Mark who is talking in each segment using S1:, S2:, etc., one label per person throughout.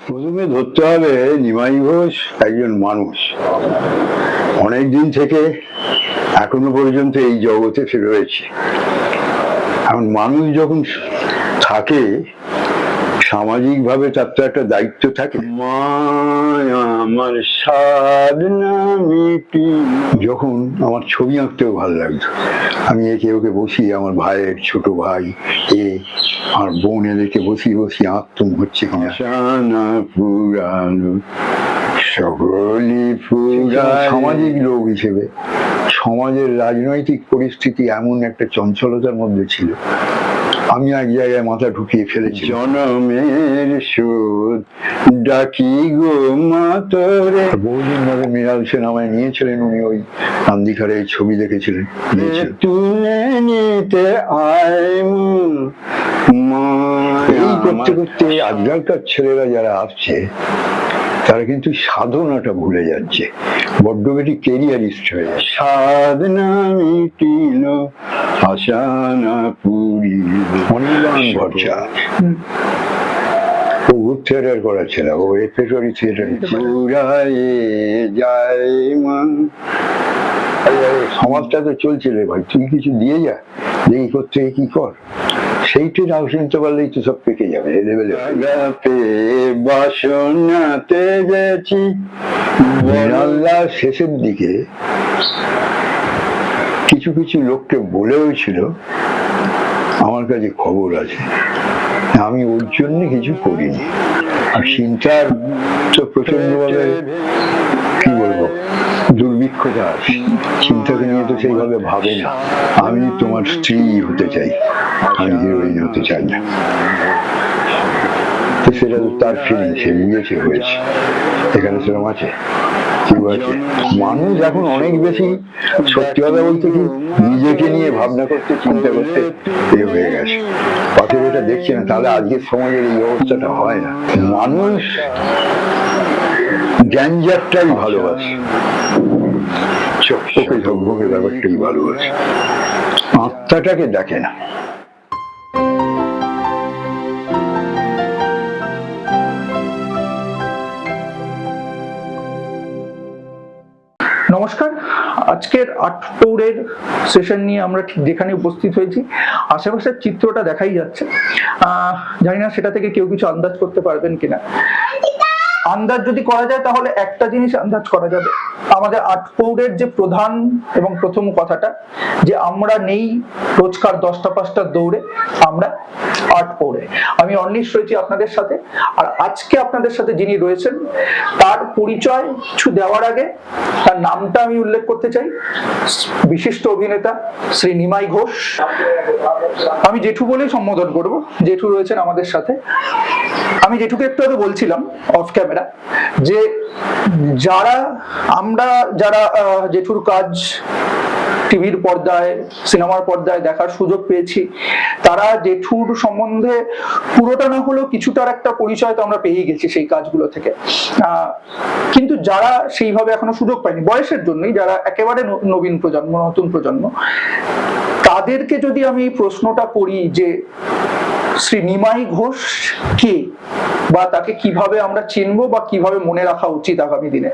S1: প্রথমে ধরতে হবে নিমাই ঘোষ একজন মানুষ, অনেক দিন থেকে এখনো পর্যন্ত এই জগতে রয়েছে। এখন মানুষ যখন থাকে সামাজিক ভাবে তার তো একটা দায়িত্ব থাকে। আমার সাধনা মিটি, যখন আমার ছবি আঁকতেও ভালো লাগতো, আমি একে ওকে বসিয়ে আমার ভাইয়ের ছোট ভাই আমার বোন এদেরকে বসিয়ে আঁকতুম হচ্ছে কিনা। সানা পুরানো সকলি সামাজিক লোক হিসেবে সমাজের রাজনৈতিক পরিস্থিতি এমন একটা চঞ্চলতার মধ্যে ছিল, আমি এক জায়গায় মাথা ঢুকিয়ে ফেলেছি। জনমের শোধ ডাকি গো মাতরে। বহুদিন ধরে মৃণাল সেন আমায় নিয়েছিলেন, উনি ওই নান্দিঘাটে এই ছবি দেখেছিলেন। তুলে নিতে এই করতে করতে আজকালকার ছেলেরা যারা আসছে তারা কিন্তু সাধনাটা ভুলে যাচ্ছে, বড্ড বেশি কেরিয়ারিস্ট হয়ে যাচ্ছে। সাধনা মিটিল আশানা পুরিল অনির্বাণ ভট্টাচার্য, ও গ্রুপ থিয়েটার করা ছিল, ও রেপার্টরি থিয়েটার পুরায়ে যায় মান। সমাজটা তো চলছিল, ভাই তুই কিছু দিয়ে যা, দেখি করতে কি কর, সেইটি নাও শুনতে পারলেই তো সব পেকে যাবে। বাসনাতে গেছি শেষের দিকে কিছু কিছু লোককে বলেও ছিল, আমার কাছে খবর আছে, আমি ওর জন্য কিছু করিনি। আর চিন্তার তো প্রচন্ড ভাবে কি বলবো দুর্ভিক্ষতা আছে, চিন্তাকে নিয়ে তো সেইভাবে ভাবে না। আমি তোমার স্ত্রী হতে চাই, আমি হিরোইন হতে চাই না। তো সেটা তো তার ফিলিং, সে বুঝেছে হয়েছে, এখানে সেরকম আছে। মানুষ এখন অনেক বেশি, সত্যি কথা বলতে কি, নিজেকে নিয়ে ভাবনা করতে চিন্তা করতে হয়ে গেছে। পথে এটা দেখছি না, তাহলে আজকের সমাজের এই অবস্থাটা হয় না। মানুষ গ্যাঞ্জারটাই ভালোবাসে, চক্ষুকে ঝকঝকে ব্যাপারটাই ভালোবাসে, আত্মাটাকে দেখে না।
S2: নমস্কার, আজকের আটপৌরের সেশন নিয়ে আমরা ঠিক যেখানে উপস্থিত হয়েছি আশেপাশের চিত্রটা দেখাই যাচ্ছে। জানি না সেটা থেকে কেউ কিছু আন্দাজ করতে পারবেন কিনা। আন্দাজ যদি করা যায় তাহলে একটা জিনিস আন্দাজ করা যাবে, আমাদের আটপৌরের যে প্রধান এবং প্রথম কথাটা, যে আমরা নেই রোজকার 10টা 5টার দৌড়ে, আমরা আটপৌরে। আমি অনিশ রয়েছি আপনাদের সাথে, আর আজকে আপনাদের সাথে যিনি রয়েছেন তার পরিচয় কিছু দেওয়ার আগে তার নামটা আমি উল্লেখ করতে চাই। বিশিষ্ট অভিনেতা শ্রী নিমাই ঘোষ, আমি জেঠু বলেই সম্বোধন করব, জেঠু রয়েছেন আমাদের সাথে। আমি জেঠুকে একটু আগে বলছিলাম অফ ক্যামেরা যে যারা জেঠুর কাজ টিভির পর্দায়, সিনেমার পর্দায় দেখার সুযোগ পেয়েছি, তারা জেঠুর সম্বন্ধে পুরোটা না হলেও কিছুটার একটা পরিচয় তো আমরা পেয়ে গেছি সেই কাজগুলো থেকে। কিন্তু যারা সেইভাবে এখনো সুযোগ পায়নি বয়সের জন্যই, যারা একেবারে নবীন প্রজন্ম, নতুন প্রজন্ম, তাদেরকে যদি আমি প্রশ্নটা করি যে শ্রী নিমাই ঘোষ কে, বা তাকে কিভাবে আমরা চিনবো বা কিভাবে মনে রাখা উচিত আগামী দিনে,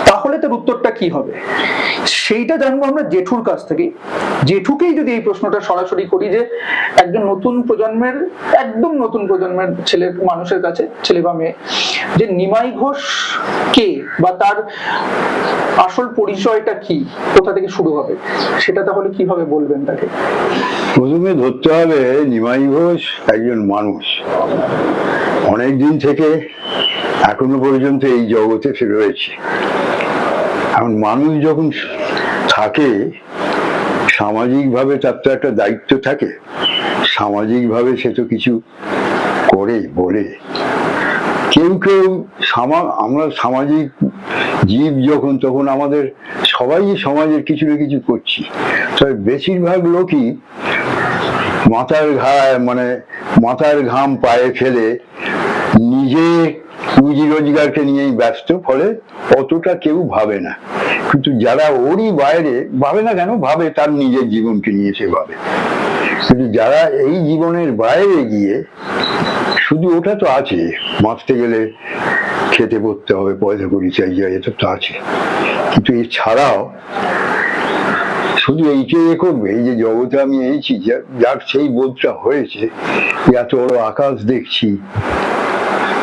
S2: তাহলে তার উত্তরটা কি হবে সেইটা জানবো আমরা জেঠুর কাছ থেকে। জেঠুকেই যদি এই প্রশ্নটা সরাসরি করি যে একজন নতুন প্রজন্মের, একদম নতুন প্রজন্মের মানুষের কাছে, ছেলে বা মেয়ে, যে নিমাই ঘোষ কে বা তার আসল পরিচয়টা কি, কোথা থেকে শুরু হবে, সেটা তাহলে কিভাবে বলবেন তাকে?
S1: প্রথমে ধরতে হবে নিমাই ঘোষ একজন মানুষ, অনেক দিন থেকে এখনো পর্যন্ত এই জগতে রয়েছে। এখন মানুষ যখন থাকে সামাজিক ভাবে তার তো একটা দায়িত্ব থাকে, সামাজিক ভাবে সে তো কিছু করে বলে। কেউ আমরা সামাজিক জীব যখন, তখন আমাদের সবাই সমাজের কিছু না কিছু করছি। তবে বেশিরভাগ লোকই মাথার ঘাম পায়ে ফেলে নিজে রুজি রোজগারকে নিয়েই ব্যস্ত, ফলে অতটা কেউ ভাবে না। কিন্তু যারা ওরই বাইরে, ভাবে না কেন, ভাবে তার নিজের জীবনকে নিয়ে সে ভাবে, কিন্তু যারা এই জীবনের বাইরে গিয়ে শুধু ওটা তো আছে, বাঁচতে গেলে খেতে পড়তে হবে, পয়সা করি চাই যায়, এটা তো আছে, কিন্তু এছাড়াও শুধু এইটাই এ করবে, এই যে জগতে আমি এইছি, যার সেই বোধটা হয়েছে, এত বড় আকাশ দেখছি,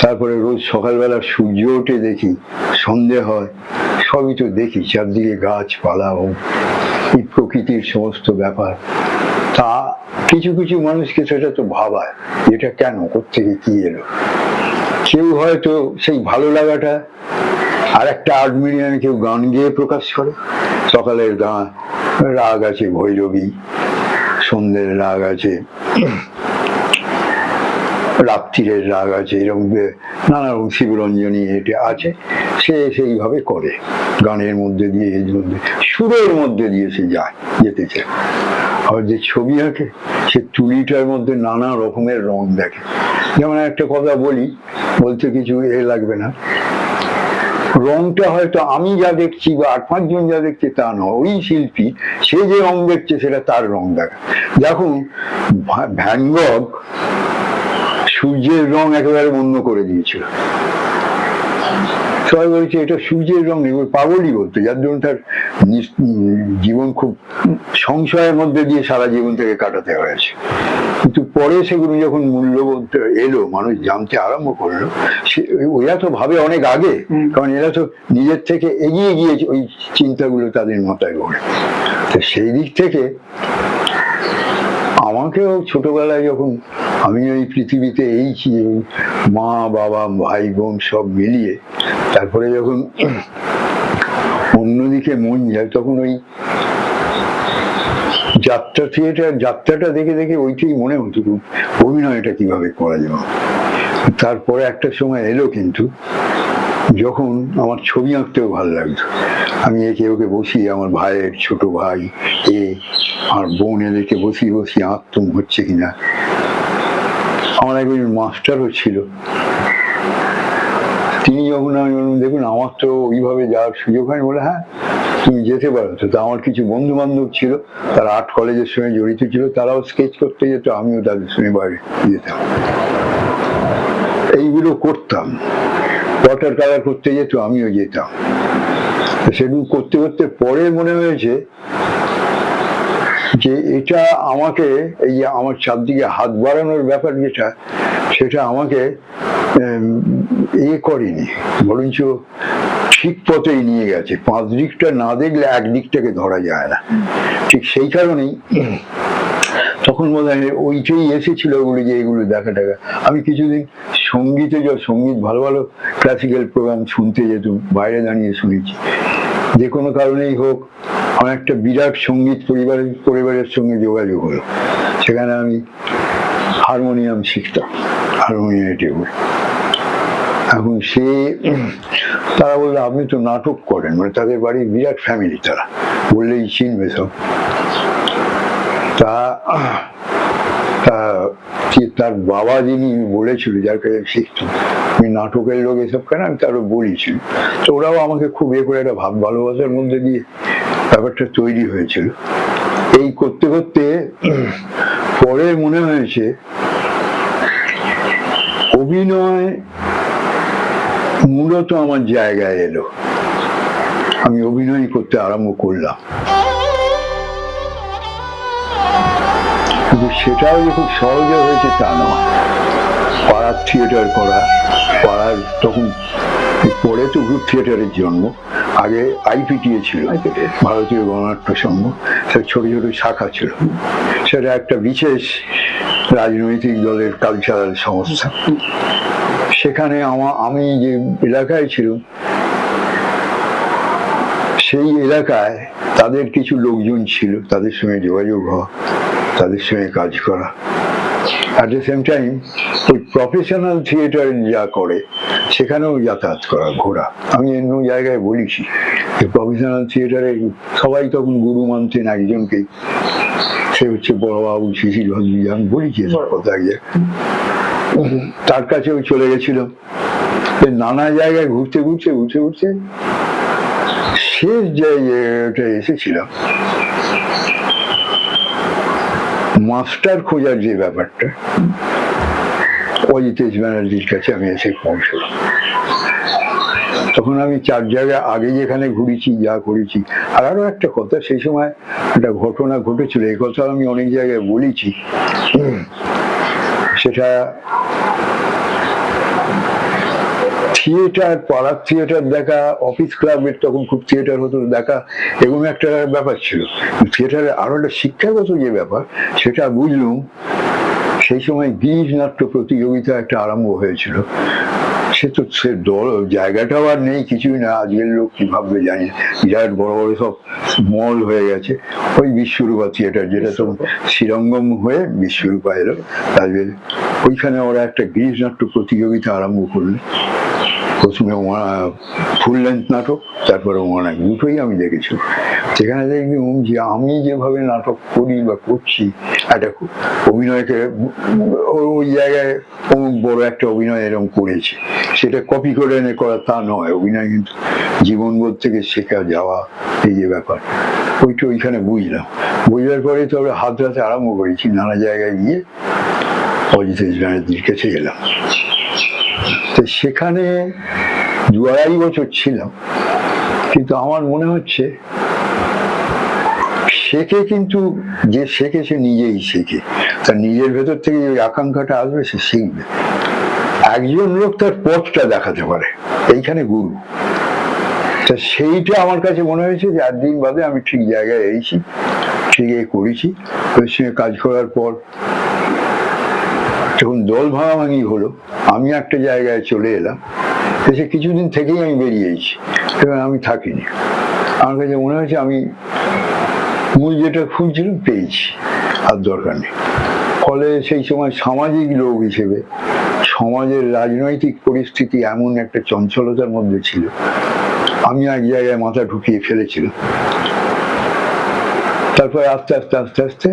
S1: তারপরে রোজ সকালবেলা সূর্য ওঠে দেখি, সন্ধে হয়, সবই তো দেখি, চারদিকে গাছপালা ও এই প্রকৃতির সমস্ত ব্যাপার, তা কিছু কিছু মানুষকে সেটা তো ভাবায়, এটা কেন, কোত্থেকে কি এলো। কেউ হয়তো সেই ভালো লাগাটা আর একটা আর্ট মিডিয়ামে কেউ গান গেয়ে প্রকাশ করে, সকালের গান রাগ আছে ভৈরবী, সন্ধ্যের রাগ আছে, রাত্রিরের রাগ আছে, এরকম নানা রকম শিবরঞ্জনী এটা আছে, সে সেইভাবে করে, গানের মধ্যে দিয়ে, এর মধ্যে সুরের মধ্যে দিয়ে সে যেতে চায়। আর যে ছবি আঁকে, সে তুলিটার মধ্যে নানা রকমের রং দেখে। যেমন একটা কথা বলি, বলতে কিছু লাগবে না, রংটা হয়তো আমি যা দেখছি বা 8-5 জন যা দেখছে তা নয়, ওই শিল্পী সে যে রং দেখছে সেটা তার রং দেখা। দেখুন ভ্যান গঘ সূর্যের রং একেবারে অন্য করে দিয়েছিল, সবাই বলছে এটা সূর্যের রং নেই, পাগলই বলতো, যার জন্য তার জীবন খুব সংশয়ের মধ্যে দিয়ে সারা জীবন থেকে কাটাতে হয়েছে। কিন্তু পরে সেগুলো যখন মূল্যবোধ এলো, মানুষ জানতে আরম্ভ করলো, ওরা তো ভাবে অনেক আগে, কারণ এরা তো নিজের থেকে এগিয়ে গিয়েছে ওই চিন্তাগুলো তাদের মাথায় ঘোরে। তো সেই দিক থেকে আমাকেও ছোটবেলায় যখন আমি ওই পৃথিবীতে এইছি, মা বাবা ভাই বোন সব মিলিয়ে, তারপরে যখন অন্যদিকে মন যায়, তখন ওই যাত্রা থিয়েটার যাত্রাটা দেখে দেখে ওইটাই মনে হতো অভিনয়টা কিভাবে করা যাবে। তারপরে একটা সময় এলো কিন্তু যখন আমার ছবি আঁকতেও ভালো লাগতো, আমি একে ওকে বসিয়ে, আমার ভাইয়ের ছোট ভাই আর বোন, এদেরকে বসিয়ে বসিয়ে আঁকতুম হচ্ছে কিনা। আমার একজন মাস্টারও ছিল, তিনি যখন আমি বললাম দেখুন আমার তো ওইভাবে যাওয়ার সুযোগ হয়নি, বলে হ্যাঁ তুমি যেতে পারো। তো আমার কিছু বন্ধু বান্ধব ছিল, তারা আর্ট কলেজের সঙ্গে জড়িত ছিল, তারাও স্কেচ করতে যেত, আমিও তাদের সঙ্গে বাইরে যেতাম, এইগুলো করতাম। ওয়াটার কালার করতে যেত, আমিও যেতাম। সেগুলো করতে করতে পরে মনে হয়েছে যে এটা আমাকে, এই যে আমার চারদিকে হাত বাড়ানোর ব্যাপার যেটা, সেটা আমাকে করেনি, বরঞ্চ ঠিক পথেই নিয়ে গেছে। 5 দিকটা না দেখলে এক দিকটাকে ধরা যায় না। ঠিক সেই কারণেই তখন বোধ হয় ওইটাই এসেছিল ওগুলো, যে এগুলো দেখা টাকা। আমি কিছুদিন সঙ্গীত ভালো ভালো ক্লাসিক্যাল প্রোগ্রাম শুনতে যেতাম, বাইরে দাঁড়িয়ে শুনেছি। যে কোনো কারণেই হোক, আমার একটা বিরাট সঙ্গীত পরিবারের সঙ্গে যোগাযোগ হলো, সেখানে আমি হারমোনিয়াম শিখতাম, হারমোনিয়াম টেবিল। এখন তারা বললো আপনি তো নাটক করেন, মানে তাদের বাড়ির বিরাট ফ্যামিলি, তারা বললেই চিনবে সব। তার বাবা যিনি বলেছিল, যার কাছে শিখতাম, আমি নাটকের লোক এসব কেন, আমি তারও বলেছিল। তো ওরাও আমাকে খুব করে একটা ভালোবাসার মধ্যে দিয়ে ব্যাপারটা তৈরি হয়েছিল। এই করতে করতে পরে মনে হয়েছে অভিনয় মূলত আমার জায়গায় এলো, আমি অভিনয় করতে আরম্ভ করলাম। কিন্তু সেটাও যে খুব সহজে হয়েছে তা নয়। পাড়ার থিয়েটার করা, পাড়ার তখন পরে তো গ্রুপ থিয়েটারের জন্ম, আগে IPTA ছিল, ভারতীয় গণনাট্য সংঘ, সেটা ছোট ছোট শাখা ছিল। সেটা একটা বিশেষ রাজনৈতিক দলের কালচারাল সংস্থা। সেখানে আমি যে এলাকায় ছিল, সেই এলাকায় তাদের কিছু লোকজন ছিল, তাদের সঙ্গে যোগাযোগ হওয়া, তাদের সঙ্গে কাজ করা। অ্যাট দ্য সেম টাইম ওই প্রফেশনাল থিয়েটার যা করে সেখানেও যাতায়াত করা, ঘোরা। আমি অন্য জায়গায় বলেছি যে প্রফেশনাল থিয়েটারে সবাই তখন গুরু মানতেন একজনকে, সে হচ্ছে বড়বাবু শিশির ভাদুরী। আমি বলেছি কথা গিয়ে, তার কাছেও চলে গেছিল। নানা জায়গায় ঘুরতে শেষ জায়গাটা এসেছিলাম মাস্টার খোঁজার যে ব্যাপারটা, অজিতেশ ব্যানার্জির কাছে আমি এসে পৌঁছলাম। তখন আমি 4 জায়গায় আগে যেখানে ঘুরেছি, যা করেছি, আর আরো একটা কথা, সেই সময় একটা ঘটনা ঘটেছিল, এই কথা আমি অনেক জায়গায় বলেছি। সেটা থিয়েটার, পাড়ার থিয়েটার দেখা, অফিস ক্লাবের তখন খুব থিয়েটার হতো দেখা, এরকম একটা ব্যাপার ছিল। থিয়েটারের আরো একটা শিক্ষাগত যে ব্যাপার, সেটা বুঝলুম সেই সময় গিরিশ নাট্য প্রতিযোগিতা একটা আরম্ভ হয়েছিল। সে দল জায়গাটাও আর নেই, কিছুই না, আজকের লোক কি ভাববে জানি না, বিরাট বড় বড় সব মল হয়ে গেছে। ওই বিশ্বরূপা থিয়েটার, যেটা তো শ্রীরঙ্গম হয়ে বিশ্বরূপা এলো, তাদের ওইখানে ওরা একটা গিরিশ নাট্য প্রতিযোগিতা আরম্ভ করলো। প্রথমে ফুল লেন্থ নাটক, তারপরে অনেক দুটোই আমি দেখেছি। সেখানে দেখলাম যে আমি যেভাবে নাটক করি বা করছি, একটা অভিনয়কে ওই জায়গায় অমুক বড় একটা অভিনয় এরকম করেছি, সেটা কপি করে এনে করা তা নয়। অভিনয় কিন্তু জীবনবোধ থেকে শেখা যাওয়া, এই যে ব্যাপার, ওইটা ওইখানে বুঝলাম। বুঝবার পরে তবে হাত হাতে আরম্ভ করেছি, নানা জায়গায় গিয়ে অজিতেশ ব্যানার্জির কাছে গেলাম। তো সেখানে 2-2.5 বছর ছিলাম, কিন্তু আমার মনে হচ্ছে শেখে, কিন্তু যে শেখে সে নিজেই শেখে, তার নিজের ভেতর থেকে যে আকাঙ্ক্ষাটা আসবে সে শিখবে। একজন লোক তার পথটা দেখাতে পারে, এইখানে গুরু। তা সেইটা আমার কাছে মনে হয়েছে যে 8 দিন বাদে আমি ঠিক জায়গায় এসেছি, ঠিক করেছি। ওর সঙ্গে কাজ করার পর যখন দল ভাঙাভাঙি হলো, আমি একটা জায়গায় চলে এলাম, এসে কিছুদিন থেকেই আমি বেরিয়েছি, এবং আমি থাকিনি। আমার কাছে মনে হয়েছে আমি মূল যেটা খুঁজছিলাম পেয়েছি, আর দরকার নেই। ফলে সেই সময় সামাজিক লোক হিসেবে সমাজের রাজনৈতিক পরিস্থিতি এমন একটা চঞ্চলতার মধ্যে ছিল, আমি এক জায়গায় মাথা ঢুকিয়ে ফেলেছিলাম। তারপরে আস্তে আস্তে আস্তে আস্তে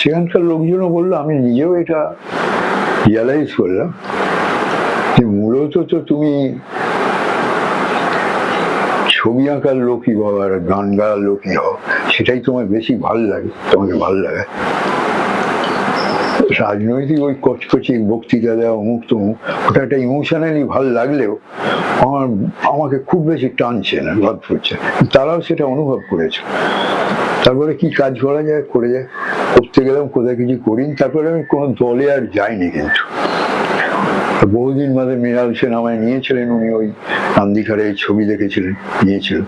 S1: সেখানকার লোকজনও বললো, আমি নিজেও এটা রিয়ালাইজ করলাম যে মূলত তো তুমি ছবি আঁকার লোকই হও আর গান গাওয়ার লোকই হও, সেটাই তোমার বেশি ভালো লাগে, তোমাকে ভালো লাগে। রাজনৈতিক ওই কচকচি বক্তৃতা দেওয়া, অমুক তমুক, ওটা একটা ইমোশনালি ভালো লাগলেও আমাকে খুব বেশি টানছে না, ভাব করছে। তারাও সেটা অনুভব করেছে। তারপরে কি কাজ করা যায় করে যায়, করতে গেলাম, কোথায় কিছু করিনি। তারপরে আমি কোনো দলে আর যাইনি, কিন্তু বহুদিন বাদে মৃণাল সেন আমায় নিয়েছিলেন, উনি ওই নান্দিঘাটে ছবি দেখেছিলেন, নিয়েছিলেন।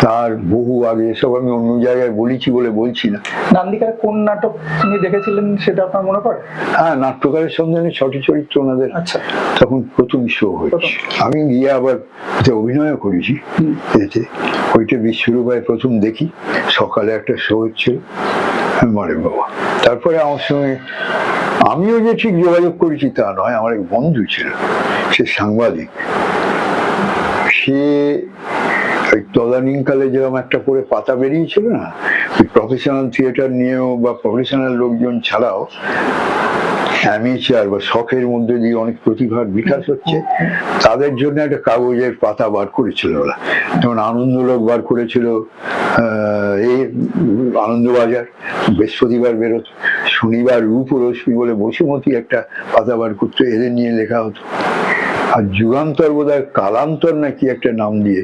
S1: তার বহু আগে, এসব আমি অন্য জায়গায় বলেছি বলে বলছি না।
S2: নান্দিঘাটে কোন নাটক তিনি দেখেছিলেন সেটা আপনার মনে পড়ে?
S1: হ্যাঁ, নাট্যকারের সন্ধানে ছটি চরিত্র ওনাদের
S2: আচ্ছা,
S1: তখন প্রথম শো হয়েছে। আমি গিয়ে আবার অভিনয়ও করেছি এতে। ওইটা বিশ্বরূপায় প্রথম দেখি, সকালে একটা শো হচ্ছিল, মারে বাবা। তারপরে আমার সঙ্গে আমিও যে ঠিক যোগাযোগ করেছি তা নয়, আমার এক বন্ধু ছিল, সে সাংবাদিক। সে ওই তদানীকালে যেরকম একটা করে পাতা বেরিয়েছিল না, ওই প্রফেশনাল থিয়েটার নিয়েও বা প্রফেশনাল লোকজন ছাড়াও অ্যামেচার বা শখের মধ্যে দিয়ে অনেক প্রতিভার বিকাশ হচ্ছে, তাদের জন্য একটা কাগজের পাতা বার করেছিল ওরা। যেমন আনন্দলোক বার করেছিল, এই আনন্দবাজার বৃহস্পতিবার বেরোত, শনিবার রূপরশ্মি বলে বসুমতী একটা পাতা বার করতো, এদের নিয়ে লেখা হতো। আর যুগান্তর বোধহয় কালান্তর নাকি একটা নাম দিয়ে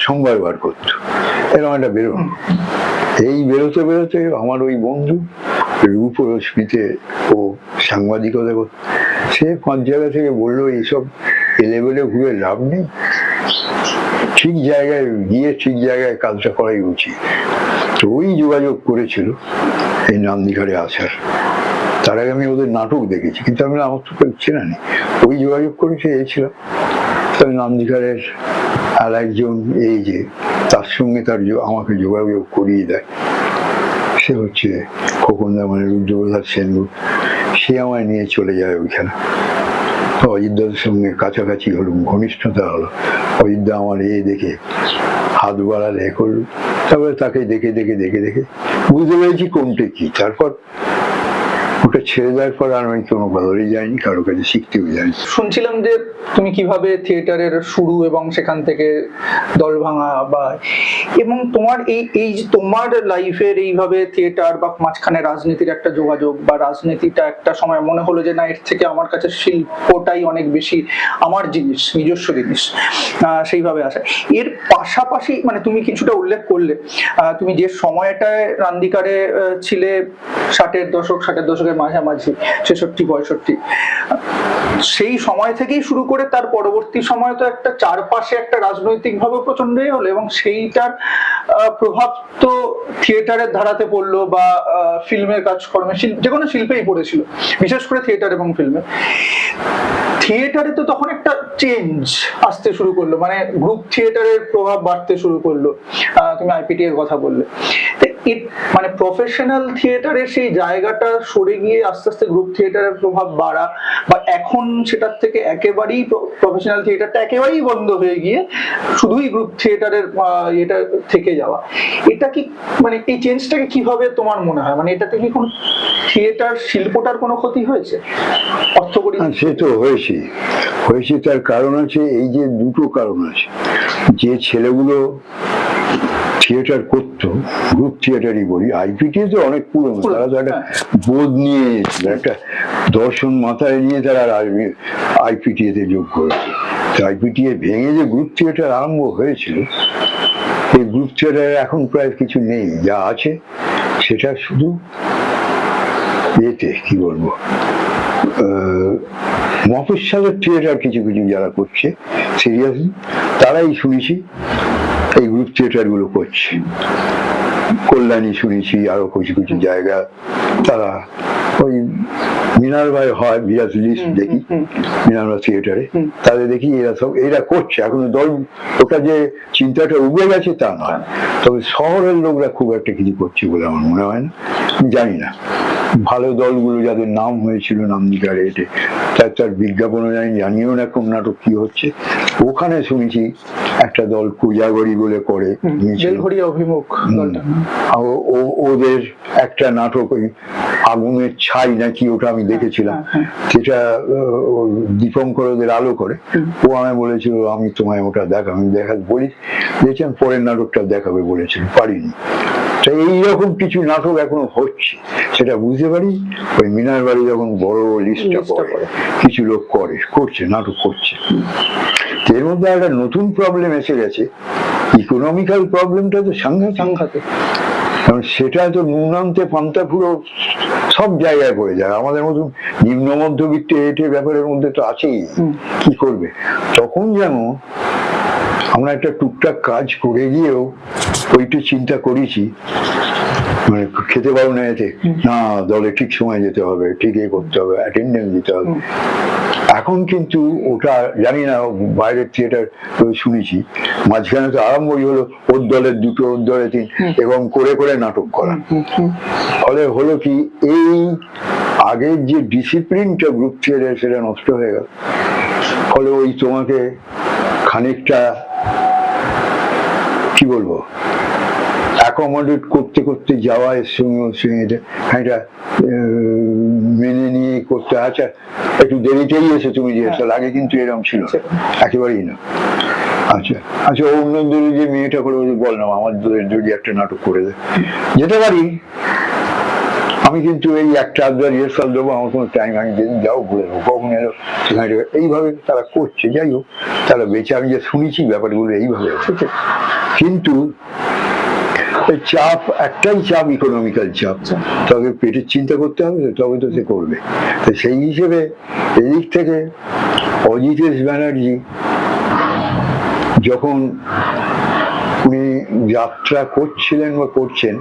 S1: সোমবার বার করতো, এরকম একটা বেরোনো। এই বেরোতে বেরোতে আমার ওই বন্ধু রূপরশ্মিতে ও সাংবাদিকতা করত, সে 5 জায়গা থেকে বললো এইসব এলেবেলে ঘুরে লাভ নেই, ঠিক জায়গায় গিয়ে ঠিক জায়গায় কাজটা করাই উচিত। তো ওই যোগাযোগ করেছিল এই নান্দিঘাটে আসার। তার আগে আমি ওদের নাটক দেখেছি, কিন্তু আমি আমার তো চেনা নেই। ওই যোগাযোগ করেছে, এসেছিলাম। তবে নান্দিঘাটের আর একজন, এই যে তার সঙ্গে তার আমাকে যোগাযোগ করিয়ে দেয়, সে হচ্ছে খোকনদা, মানে রুদ্রপ্রসাদ সেনগুপ্ত। সে আমায় নিয়ে চলে যায় ওইখানে। অজিতদার সঙ্গে কাছাকাছি হলো, ঘনিষ্ঠতা হলো। অজিতদা আমার দেখে হাত বাড়ালে, করলো। তারপরে তাকে দেখে দেখে দেখে দেখে বুঝতে পেরেছি কোনটা কি। তারপর ওটা ছেড়ে দেওয়ার পর আর আমি কোনো বদলে যায়নি, কারো কাছে শিখতেও যায়নি।
S2: শুনছিলাম যে তুমি কিভাবে থিয়েটারের শুরু এবং সেখান থেকে দল ভাঙা বা এবং তোমার এই যে তোমার লাইফের এইভাবে থিয়েটার বা মাঝখানে রাজনীতির একটা যোগাযোগ, বা রাজনীতিটা একটা সময় মনে হলো যে না, এর থেকে আমার কাছে শিল্পটাই অনেক বেশি আমার জিনিস, নিজস্ব জিনিস, সেইভাবে আসে। এর পাশাপাশি মানে তুমি কিছুটা উল্লেখ করলে, তুমি যে সময়টায় রান্দিকারে ছিলে 60-এর দশকের মাঝামাঝি, 66-65, সেই সময় থেকেই শুরু করে তার পরবর্তী সময় তো একটা চারপাশে একটা রাজনৈতিক ভাবে প্রচন্ড হলো, এবং সেইটার প্রভাব তো থিয়েটারের ধারাতে পড়লো, বা ফিল্মের কাজকর্মে, যে কোনো শিল্পেই পড়েছিল, বিশেষ করে থিয়েটার এবং ফিল্মে। থিয়েটারে তো তখন একটা চেঞ্জ আসতে শুরু করলো, মানে গ্রুপ থিয়েটারের প্রভাব বাড়তে শুরু করলো। তুমি আইপিটি এর কথা বললে, মানে প্রফেশনাল থিয়েটারের সেই জায়গাটা সরে গিয়ে আস্তে আস্তে গ্রুপ থিয়েটারের প্রভাব বাড়া, বা এখন সেটার থেকে একেবারেই প্রফেশনাল থিয়েটারটা একেবারেই বন্ধ হয়ে গিয়ে শুধুই গ্রুপ থিয়েটারের এটা থেকে যাওয়া, এটা কি মানে এই চেঞ্জটাকে কিভাবে তোমার মনে হয়? মানে এটাতে কি কোনো থিয়েটার শিল্পটার কোনো ক্ষতি হয়েছে? অর্থকরী
S1: সে তো হয়েছে, তার কারণ আছে, এই যে দুটো কারণ আছে। যে ছেলেগুলো থিয়েটার করতো, গ্রুপ থিয়েটারই বলি, আইপিটি তো অনেক পুরনো, তারা তো একটা বোধ নিয়ে এসেছিল, একটা দর্শন মাথায় নিয়ে তারা আইপিটি তে যোগ করেছে। আইপিটি ভেঙে যে গ্রুপ থিয়েটার আরম্ভ হয়েছিল, এই গ্রুপ থিয়েটার এখন প্রায় কিছু নেই, যা আছে সেটা শুধু এতে কি বলবো, মফস্বলের থিয়েটার কিছু কিছু যারা করছে সিরিয়াসলি, তারাই শুনেছি এই গ্রুপ থিয়েটার গুলো করছে। কল্যাণী শুনেছি, আরো কিছু কিছু জায়গা তারা ওই মিনারভাই হয়, বিরাট লিস্ট দেখি মিনারভা থিয়েটারে, তাদের দেখি এরা করছে। এখন দল ওটা যে চিন্তাটা উবে গেছে তা নয়, তবে শহরের লোকরা খুব একটা কিছু করছে বলে আমার মনে হয় না, জানি না। ভালো দলগুলো যাদের নাম হয়েছিল নামদিকারে এটে, তার বিজ্ঞাপনও জানিও না কোন নাটক কি হচ্ছে। ওখানে শুনেছি একটা দল কুজাগরি বলে করে,
S2: অভিমুখ,
S1: ওদের একটা নাটক ওই আগুনের ছাই নাকি, ওটা আমি দেখেছিলাম, সেটা দীপঙ্কর ওদের আলো করে। ও আমায় বলেছিল আমি তোমায় ওটা আমি দেখেছিলাম, পরের নাটকটা দেখাবে বলেছিল, পারিনি। এইরকম কিছু নাটক এখনো হচ্ছে, সেটা বুঝতে পারি। ওই মিনার বাড়ি যখন বড় লিস্টটা করে, কিছু লোক করছে নাটক করছে। এর মধ্যে একটা নতুন প্রবলেম এসে গেছে, ইকোনমিক্যাল প্রবলেমটা তো সাংঘাতিক। কারণ সেটা তো নুনান্তে পান্তা পুরো সব জায়গায় পড়ে যায়। আমাদের মতন নিম্ন মধ্যবিত্ত এটে ব্যাপারের মধ্যে তো আছেই, কি করবে? তখন যেন আমরা একটা টুকটাক কাজ করে গিয়েও ওইটা চিন্তা করেছি, মানে খেতে পারো না এতে, না দলে ঠিক সময় যেতে হবে, ঠিক এ করতে হবে, অ্যাটেন্ডেন্স দিতে হবে। এখন কিন্তু ওটা জানি না, বাইরের থিয়েটার শুনেছি মাঝখানে তো আরম্ভই হলো ওর দলের দুটো, ওর দলে তিন, এবং করে করে নাটক করা। ফলে হলো কি, এই আগের যে ডিসিপ্লিনটা গ্রুপ থিয়েটার সেটা নষ্ট হয়ে গেল। ফলে ওই তোমাকে খানিকটা কি বলবো, অ্যাকোমোডেট করতে করতে যাওয়া, এর সঙ্গে খানিকটা মেনে নিয়ে করতে। আচ্ছা একটু দেরিতেই এসে তুমি দিয়েছো, আগে কিন্তু এরকম ছিল একেবারেই না। আচ্ছা অন্যদের যে মেয়েটা করে বল না আমার যদি একটা নাটক করে দেয়, যেতে পারি আমি, কিন্তু এই একটা আধবার রিহার্সাল দেবো, আমার কোনো টাইম আমি যাও বলে দেবো, কখন এলো সেখানে। এইভাবে তারা করছে। যাই হোক, তারা বেঁচে, আমি যে শুনেছি ব্যাপারগুলো এইভাবে হচ্ছে। কিন্তু চাপ, একটাই চাপ, ইকোনমিক্যাল চাপ। তবে পেটের চিন্তা করতে হবে, তবে তো সে করবে। তো সেই হিসেবে এদিক থেকে অজিতেশ ব্যানার্জি যখন উনি যাত্রা করছিলেন বা করছেন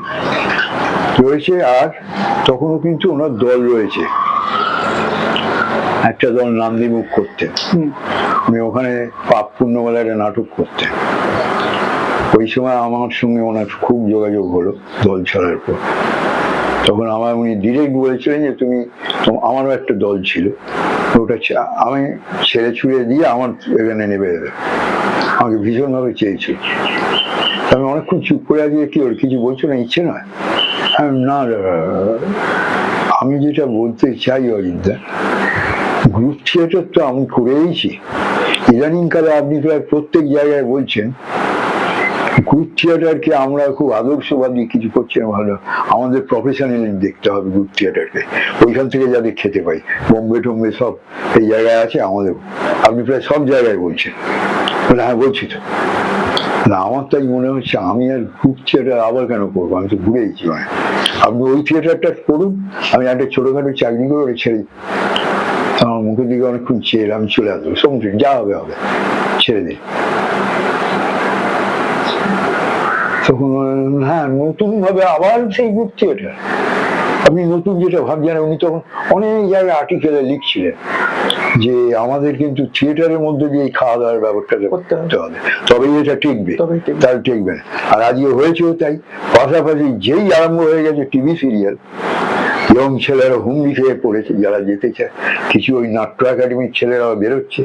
S1: রয়েছে, আর তখনও কিন্তু ওনার দল রয়েছে, একটা দল নান্দিমুখ করতেন, উনি ওখানে পাপ পুণ্য বলে একটা নাটক করতেন। ওই সময় আমার সঙ্গে ওনার খুব যোগাযোগ হলো দল ছাড়ার পর। তখন আমার উনি ডিরেক্ট বলেছিলেন যে তুমি, আমারও একটা দল ছিল, ওটা আমি ছেড়ে ছুড়ে দিয়ে আমার এখানে নেবে দেবে, আমাকে ভীষণভাবে চেয়েছিল। আমি অনেকক্ষণ চুপ করে আছি, কি ওর কিছু বলছো না, ইচ্ছে নয়? না, আমি যেটা বলতে চাই অজিতদা, গ্রুপ থিয়েটার তো আমি করেইছি। ইদানিং কালে আপনি প্রায় প্রত্যেক জায়গায় বলছেন গ্রুপ থিয়েটারকে আমরা খুব আদর্শবাদী কিছু করছি না, ভালো আমাদের প্রফেশনালি দেখতে হবে গ্রুপ থিয়েটারকে, ওইখান থেকে যাতে খেতে পাই। বোম্বে টোম্বে সব এই জায়গায় আছে, আমাদের আপনি প্রায় সব জায়গায় বলছেন। হ্যাঁ বলছি তো না, আমার তাই মনে হচ্ছে আমি আর গ্রুপ থিয়েটার আবার কেন করবো, আমি তো ঘুরেইছি। মানে আপনি ওই থিয়েটারটা করুন, আমি একটা ছোটখাটো চাকরি করে ওটা ছেড়ে আমার মুখের দিকে অনেকক্ষণ চেয়ে আমি চলে আসবো, সমুদ্রে যা হবে হবে, ছেড়ে দিন। তখন হ্যাঁ নতুন ভাবে আবার সেই গ্রুপ থিয়েটার, আপনি নতুন যেটা ভাবছেন, উনি তখন অনেক জায়গায় আর্টিকেলে লিখছিলেন যে আমাদের কিন্তু থিয়েটারের মধ্যে দিয়ে খাওয়া দাওয়ার ব্যাপারটা করতে হবে, তবেই এটা টিকবে, তার টিকবে না। আর আজকে হয়েছেও তাই। পাশাপাশি যেই আরম্ভ হয়ে গেছে টিভি সিরিয়াল, ইয়ং ছেলেরা হুমড়ি খেয়ে পড়েছে, যারা যেতে চায়। কিছু ওই নাট্য একাডেমির ছেলেরাও বেরোচ্ছে,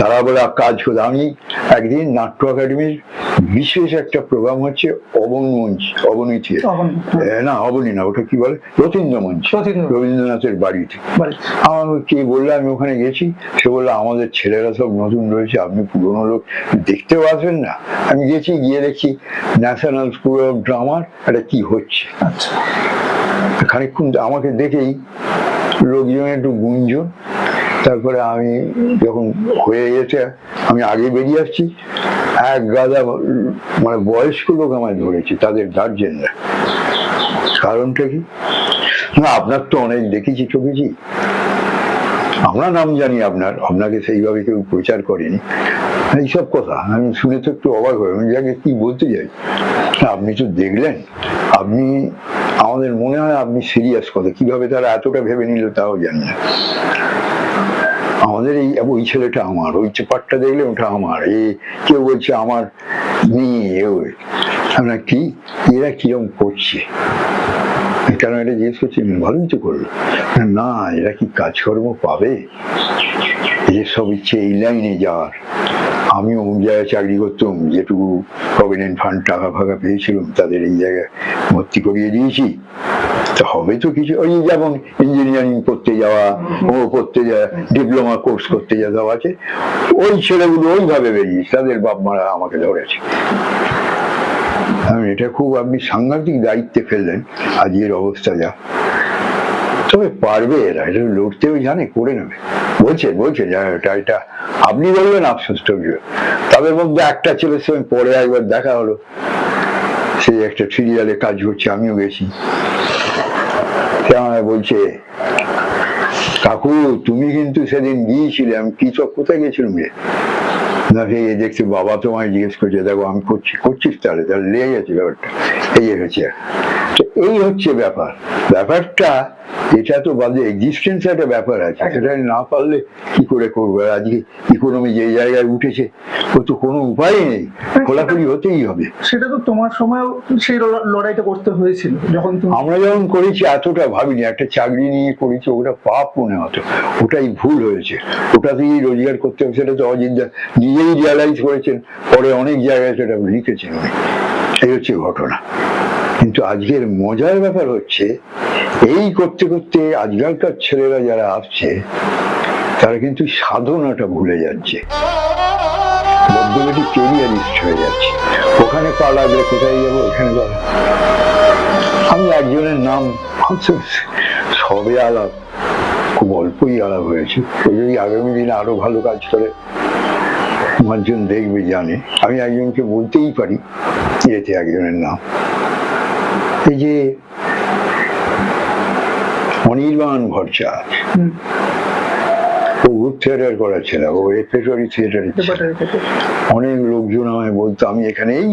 S1: তারা বলে কাজ করে। আমি একদিন নাট্য একাডেমির বিশেষ একটা প্রোগ্রাম হচ্ছে অবনী থিয়েটার, না অবনী না, ওটা কি বলে, রবীন্দ্র মঞ্চ, রবীন্দ্রনাথের বাড়িতে। আমাকে কে বললো, আমি ওখানে গেছি, সে বললো আমাদের ছেলেরা সব নতুন রয়েছে, আপনি পুরোনো লোক দেখতেও আসবেন না। আমি গেছি, গিয়ে দেখি ন্যাশনাল স্কুল অফ ড্রামার এটা কি হচ্ছে। খানিকক্ষণ আমাকে দেখেই লোকজনের একটু গুঞ্জন, তারপরে আমি যখন হয়ে গেছে আমি আগে বেরিয়ে আসছি, এক গাদা মানে বয়স্ক লোক আমায় ধরেছে, তাদের গার্জেনরা। কারণটা কি না, আপনার তো অনেক দেখেছি চোখেছি, আমরা নাম জানি আপনার, আপনাকে সেইভাবে কেউ প্রচার করেনি, এইসব কথা আমি শুনে তো একটু অবাক হয়ে, আমি যাকে কি বলতে চাই, আপনি তো দেখলেন, আপনি আমাদের মনে হয় আপনি সিরিয়াস কথা, কিভাবে তারা এতটা ভেবে নিল তাও জানি না। আমাদের এই ওই ছেলেটা আমার, ওই পাটটা দেখলে ওটা আমার, কেউ বলছে আমার নিয়ে আমরা কি এরা কিরম করছে, কেন এটা জিজ্ঞেস করছি, ভালোই তো করলো না, এরা কি কাজকর্ম পাবে, এদের সব ইচ্ছে এই লাইনে যাওয়ার। আমি অমুক জায়গায় চাকরি করতাম, যেটুকু প্রভিডেন্ট ফান্ড টাকা ফাঁকা পেয়েছিলাম তাদের এই জায়গায় ভর্তি করিয়ে দিয়েছি, তো হবে তো কিছু, ওই যেমন ইঞ্জিনিয়ারিং করতে যাওয়া, ও করতে যাওয়া, ডিপ্লোমা কোর্স করতে যাওয়া আছে, ওই ছেলেগুলো ওইভাবে বেরিয়েছে, তাদের বাপ মারা আমাকে ধরেছে। এটা খুব আপনি সাংঘাতিক দায়িত্বে ফেললেন আজকের অবস্থা যা। তবে পারবে এরা, এটা লড়তেও জানে, করে নেবে, বলছে এটা আপনি বলবেন আফসোস টুকরো। তাদের মধ্যে একটা ছেলের সঙ্গে পরে একবার দেখা হলো, সে একটা সিরিয়ালে কাজ করছে, আমিও গেছি, সে আমায় বলছে কাকু তুমি কিন্তু সেদিন গিয়েছিলে, আমি কি সব কোথায় গেছিলাম রে, না দেখছি বাবা তোমায় জিজ্ঞেস করছে, দেখো আমি করছিস তাহলে লেগে গেছে ব্যাপারটা, এই হচ্ছে। তো এই হচ্ছে ব্যাপারটা, এটা তো বাদে এক্সিস্টেন্স একটা ব্যাপার আছে, সেটা না পারলে কি করে করবো। আজকে ইকোনমি যে জায়গায় উঠেছে, ও তো কোনো উপায় নেই, খোলাখুলি হতেই হবে।
S2: সেটা তো তোমার সময়ও সেই লড়াইটা করতে হয়েছিল, আমরা
S1: যখন করেছি এতটা ভাবিনি, একটা চাকরি নিয়ে করেছি, ওটা পাপ মনে হতো, ওটাই ভুল হয়েছে, ওটা দিয়েই রোজগার করতে হবে, সেটা তো অজিতদা নিজেই রিয়ালাইজ করেছেন, পরে অনেক জায়গায় সেটা লিখেছেন উনি। এই হচ্ছে ঘটনা। কিন্তু আজকের মজার ব্যাপার হচ্ছে, এই করতে করতে আজকালকার ছেলেরা যারা আসছে, তারা কিন্তু সাধনাটা ভুলে যাচ্ছে, বড্ডবেটি কেরিয়ারিস্ট হয়ে যাচ্ছে। ওখানে পা লাগলে কোথায় যাবো, এখানে যাবো। আমি একজনের নাম সবে আলাপ, খুব অল্পই আলাপ হয়েছে, যদি আগামী দিনে আরো ভালো কাজ করে মানুষজন দেখবে, জানে। আমি একজনকে বলতেই পারি, এতে একজনের নাম, এই যে অনির্বাণ ভট্টাচার্য, ও গ্রুপ থিয়েটার করা ছিল, ও রেপার্টরি থিয়েটারে অনেক লোকজন আমায় বলতো, আমি এখানে এই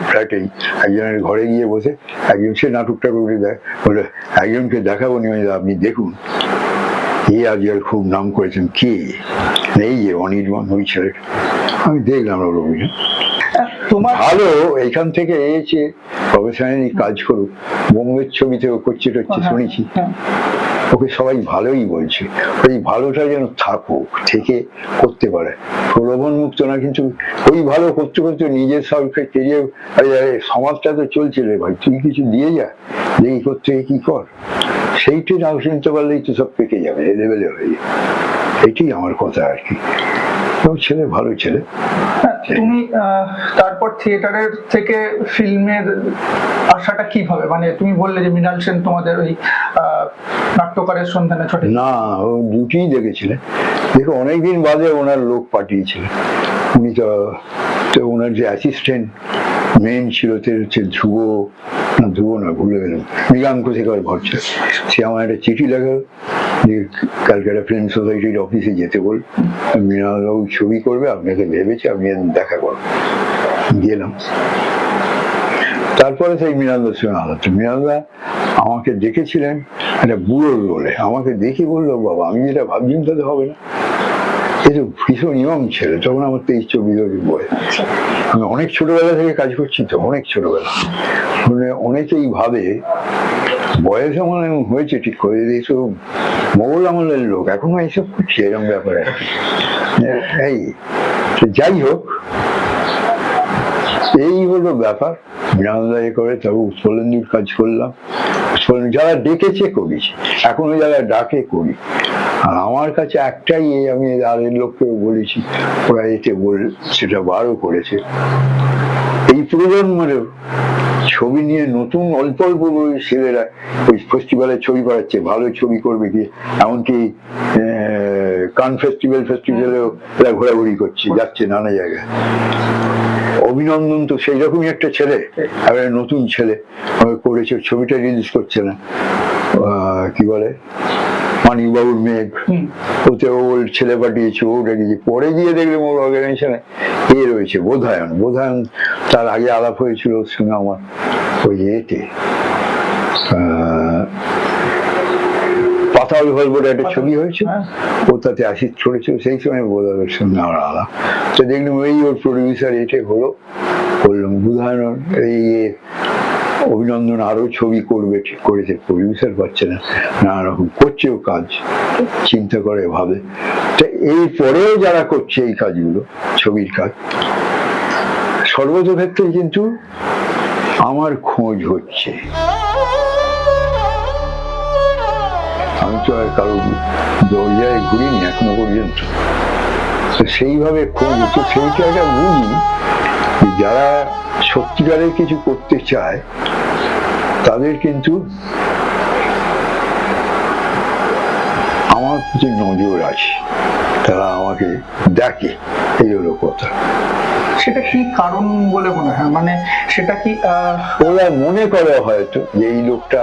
S1: ফ্ল্যাটেই একজনের ঘরে গিয়ে বসে, একজন সে নাটকটা করে দেয়, বলে একজনকে দেখাবো নিয়ে, আপনি দেখুন আজকাল খুব নাম করেছেন, কে এই যে অনির্বাণ, ওই ছেলেটা। আমি দেখলাম রবীন্দ্র ভালো, এখান থেকে এসে প্রফেশনালি কাজ করুক, বোম্বের ছবিতেও করছে শুনেছি, ওকে সবাই ভালোই বলছে, ওই ভালোটা যেন থাকুক, থেকে করতে পারে, প্রলোভন মুক্ত না, কিন্তু ওই ভালো করতে করতে নিজের সব কেরিয়ার, সমাজটা তো চলছে রে ভাই, তুই কিছু দিয়ে যা, দেখি করতে কি কর, সেইটি নাও শুনতে পারলেই তো সব পেকে যাবে, এ লেভেলে হয়ে যাবে। এইটাই আমার কথা আর কি। ছেলে ভালো ছেলে,
S2: তুমি তারপর থিয়েটারের থেকে ফিল্মের আশাটা কিভাবে, মানে তুমি বললে যে মৃণাল সেন তোমাদের ওই নাট্যকারের সন্ধানে ছোটে।
S1: না, ও দুটিই দেখেছিলেন। দেখো অনেকদিন বাদে ওনার লোক পাঠিয়েছিলেন। উনি তো ওনার যে অ্যাসিস্ট্যান্ট মেন ছিল হচ্ছে ধ্রুব না ভুলে গেলাম, মৃগাঙ্ক শেখর ভট্ট। সে আমার একটা চিঠি লেখা যে ক্যালকাটা ফিল্ম সোসাইটির অফিসে যেতে বল, মৃণালবাবু ছবি করবে, আপনাকে ভেবেছে, আপনি দেখা করবেন। গেলাম। তারপরে সেই মৃণালদার সঙ্গে আলাদা। মৃণালদা আমাকে দেখেছিলেন একটা বুড়োর রোলে, আমাকে দেখে বললো, বাবা আমি যেটা ভাবছিলাম তাতে হবে না। এ তো ভীষণ ইয়ং ছেলে, তখন আমার 23-24 বয়স। আমি অনেক ছোটবেলা থেকে কাজ করছি তো, অনেক ছোটবেলা। মানে অনেকেই ভাবে বয়স আমার হয়েছে ঠিক করে, এইসব মোগল আমলের লোক এখনো এইসব করছে, এরকম ব্যাপারে। এই যাই হোক, এই হলো ব্যাপার। মৃণালদা করে তবে উৎপলেন্দুর কাজ করলাম, যারা ডেকেছে করেছি, এখনো যারা ডাকে করি। আর আমার কাছে একটাই, আমি আরের লোককেও বলেছি, ওরা এতে সেটা বারও করেছে, এই প্রজন্মেরও ছবি নিয়ে নতুন অল্প অল্প ছেলেরা ওই ফেস্টিভ্যালে ছবি পাঠাচ্ছে, ভালো ছবি করবে কি, এমনকি কান ফেস্টিভ্যালেও এরা ঘোরাঘুরি করছে, যাচ্ছে নানা জায়গায়। অভিনন্দন তো সেই রকমই একটা ছেলে, এবার নতুন ছেলে করেছে, ছবিটা রিলিজ করছে না, কি বলে মানিকবাবুর মেঘ, ওতে ওর ছেলে পাঠিয়েছে, ও রেখেছে। পরে গিয়ে দেখলাম ওর অর্গানাইজেশনে এ রয়েছে বোধায়ন। তার আগে আলাপ হয়েছিল ওর সঙ্গে আমার ওই এতে পাতাল ঘর বলে একটা ছবি হয়েছে, ও তাতে আসিস ছড়েছিল, সেই সময় বোধায়নের সঙ্গে আমার আলাপ। তো দেখলাম এই ওর প্রডিউসার এটে হলো, বললাম বোধায়ন এই অভিনন্দন আরো ছবি করবে, ঠিক করেছে, প্রডিউসার পাচ্ছে না, নানা রকম করছেও কাজ, চিন্তা করে ভাবে। তো এই পরেও যারা করছে এই কাজগুলো, ছবির কাজ, সর্বতোক্ষেত্রে কিন্তু আমার খোঁজ হচ্ছে। আমি তো আর কারো দরজায় ঘুরিনি এখনো পর্যন্ত, তো সেইভাবে খোঁজ হচ্ছে। সেইটা একটা বুঝি, যারা সত্যিকারের কিছু করতে চায় তাদের কিন্তু আমার প্রতি নজর আছে, তারা আমাকে দেখে, এই হলো কথা।
S2: সেটা কি কারণ বলে মনে হয়, মানে সেটা কি
S1: ওরা মনে করে হয়তো যে এই লোকটা,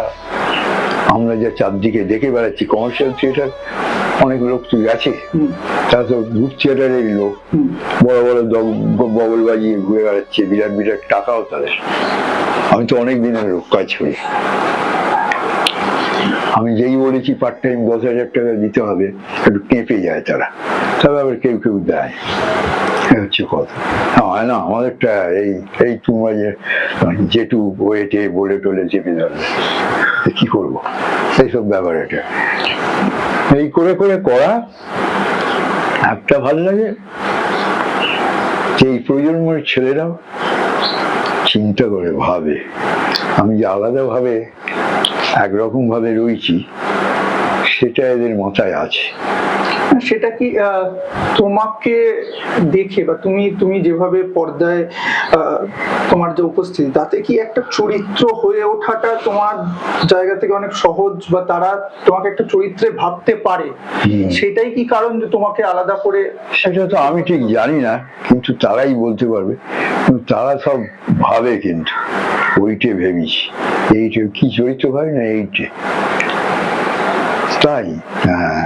S1: আমরা যা চারদিকে দেখে বেড়াচ্ছি কমার্শিয়াল থিয়েটার, অনেক লোক তো গেছে, তারা তো গ্রুপ থিয়েটারের লোক, বড় বড় বগল বাজিয়ে ঘুরে বেড়াচ্ছে, বিরাট বিরাট টাকাও তাদের। আমি তো অনেক দিনের লোক, কাজ করি, আমি যেই বলেছি পার্ট টাইম 10,000 টাকা দিতে হবে, একটু কেঁপে যায় তারা, তবে আবার কেউ কেউ দেয়, হচ্ছে কথা। হয় না আমাদেরটা এই তোমরা যেটু ওয়েটে বলে টোলে চেপে ধরবে, কি করবো, এইসব ব্যাপার। এটা এই করে করে করা একটা ভাল লাগে যে এই প্রজন্মের ছেলেরাও চিন্তা করে ভাবে, আমি যে আলাদা ভাবে একরকম ভাবে রয়েছি সেটা এদের মাথায় আছে।
S2: সেটা কি তোমাকে দেখে বা তুমি যেভাবে পর্দায় তোমার যে উপস্থিতি, তাতে কি একটা চরিত্র হয়ে ওঠাটা তোমার জায়গা থেকে অনেক সহজ, বা তারা তোমাকে একটা চরিত্রে ভাবতে পারে, সেটাই কি কারণ যে তোমাকে আলাদা করে?
S1: সেটা তো আমি ঠিক জানি না, কিন্তু তারাই বলতে পারবে। তারা সব ভাবে, কিন্তু ওইটে ভেবেছি, এইটে কি চরিত্র ভাবে না, এইটে তাই। হ্যাঁ,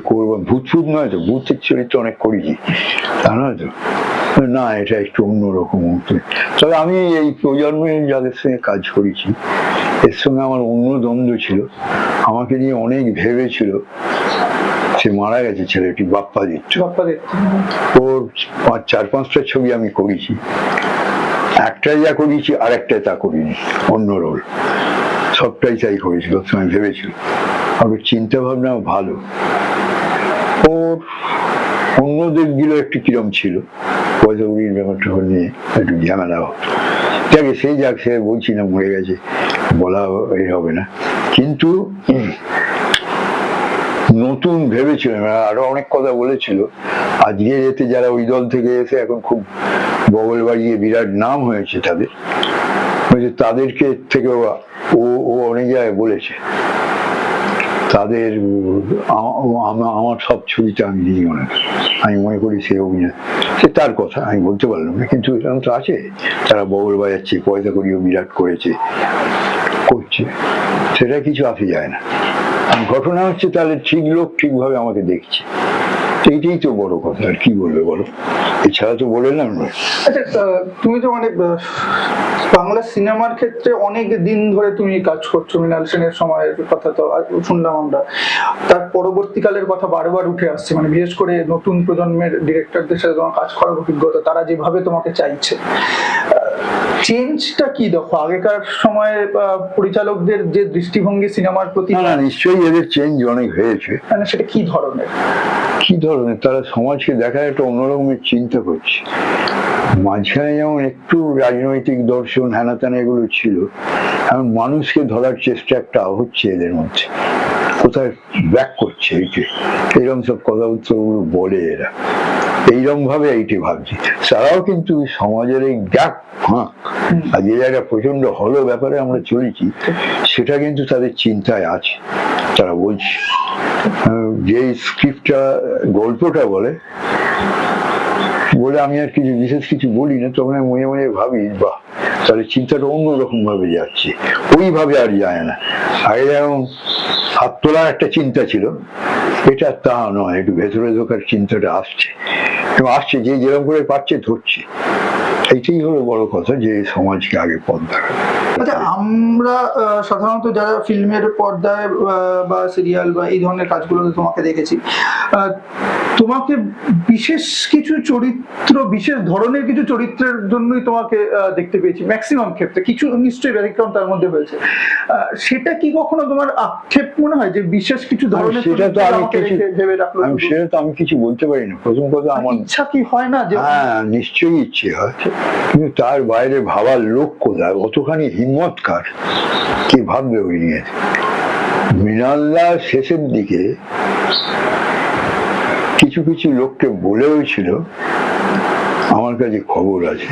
S1: করবো ভূত নয় তো, ভূতের চরিত্র অনেক করেছি, তা নয় তো না, এটা একটু অন্যরকম। তবে আমি এই প্রজন্মে যাদের সঙ্গে কাজ করেছি, এর সঙ্গে আমার অন্য দ্বন্দ্ব ছিল, আমাকে নিয়ে অনেক ভেবেছিল। সে মারা গেছে ছেলেটি, বাপ্পা দিত্য। ওর 4-5টা ছবি আমি করেছি, একটাই যা করেছি আর একটাই তা করিনি, অন্য রোল, সবটাই তাই করেছিল। সময় ভেবেছিল, আমার চিন্তা ভাবনা ভালো। ওর অন্য দিকগুলো একটু কিরম ছিল, পয়সা উড়ির ব্যাপারটা নিয়ে একটু ঝামেলা হতো। যাকে সেই যাক, সে বলছি না মরে গেছে, বলা এই হবে না, কিন্তু নতুন ভেবেছিলাম, আরো অনেক কথা বলেছিল। আজকে এতে যারা ওই দল থেকে এসে এখন খুব বগল বাজিয়ে বিরাট নাম হয়েছে তাদের, তাদেরকে থেকে ও ও অনেক জায়গায় বলেছে তাদের আমার সব ছবিটা আমি দিই মনে করি, আমি মনে করি সে অভিনয়, সে তার কথা আমি বলতে পারলাম না, কিন্তু এরকম তো আছে তারা বগল বাজাচ্ছে, পয়সা করিও বিরাট করছে, সেটা কিছু আসে যায় না। ঘটনা হচ্ছে তাহলে ঠিক লোক ঠিকভাবে আমাকে দেখছে, এইটাই তো বড় কথা, আর কি বলবে বলো, এছাড়া তো বললাম না।
S2: আচ্ছা, তুমি তো মানে বাংলা সিনেমার ক্ষেত্রে অনেক দিন ধরে তুমি কাজ করছো, মৃণাল সেনের সময়ের কথা তো শুনলাম আমরা, তার পরবর্তীকালের কথা বারবার উঠে আসছে, মানে বিশেষ করে নতুন প্রজন্মের ডিরেক্টরদের সাথে তোমার কাজ করার অভিজ্ঞতা, তারা যেভাবে তোমাকে চাইছে, চেঞ্জটা কি দেখো? আগেকার সময়ে পরিচালকদের যে দৃষ্টিভঙ্গি সিনেমার প্রতি,
S1: না নিশ্চয়ই এদের চেঞ্জ অনেক হয়েছে।
S2: মানে সেটা কি ধরনের?
S1: তারা সমাজকে দেখার একটা অন্যরকমের চিন্তা করছে। মাঝখানে যেমন একটু রাজনৈতিক দর্শন হ্যানাত্যানা এগুলো ছিল, এখন মানুষকে ধরার চেষ্টা একটা হচ্ছে এদের মধ্যে, কোথায় ব্যাক করছে এইটি, এরকম সব কথাবার্তা বলে এরা, এইরকম ভাবে এইটি ভাবছি। তারাও কিন্তু সমাজের এই গ্যাপ ফাঁক আর যে জায়গায় প্রচন্ড হলো ব্যাপারে আমরা চলেছি, সেটা কিন্তু তাদের চিন্তায় আছে। তারা বলছে যে স্ক্রিপ্টটা গল্পটা বলে আমি আর কিছু বিশেষ কিছু বলি না, তখন আমি মনে মনে ভাবি বাহ, তাহলে চিন্তাটা অন্যরকম ভাবে যাচ্ছে, ওইভাবে আর যায় না। আগে যেমন হাত তোলার একটা চিন্তা ছিল, এটা তা নয়, একটু ভেতরে ঢোকার চিন্তাটা আসছে, এবং আসছে যে যেরকম করে পাচ্ছে ধরছে। এইটাই হলো বড় কথা, যে সমাজকে আগে পথ দেখা।
S2: আচ্ছা, আমরা সাধারণত যারা ফিল্মের পর্দায় বা সিরিয়াল বা এই ধরনের কাজগুলোতে তোমাকে দেখেছি, তোমাকে বিশেষ কিছু চরিত্র, বিশেষ ধরনের কিছু চরিত্রের জন্যই তোমাকে দেখতে পেয়েছি ম্যাক্সিমাম ক্ষেত্রে, কিছু নিশ্চয়ই ব্যতিক্রম তার মধ্যে হয়েছে। সেটা কি কখনো তোমার আক্ষেপ মনে হয় যে বিশেষ কিছু ধরনের?
S1: সেটা তো আমি কিছু বলতে পারি না। প্রথম কথা, আমার
S2: ইচ্ছা কি হয় না?
S1: হ্যাঁ নিশ্চয়ই ইচ্ছে হয়, কিন্তু তার বাইরে ভাবার লোক কোথায়? অতখানি হিম্মত কার? কি ভাববে ওই নিয়ে? মৃণালদা শেষের দিকে কিছু কিছু লোককে বলেও ছিল, আমার কাছে খবর আছে,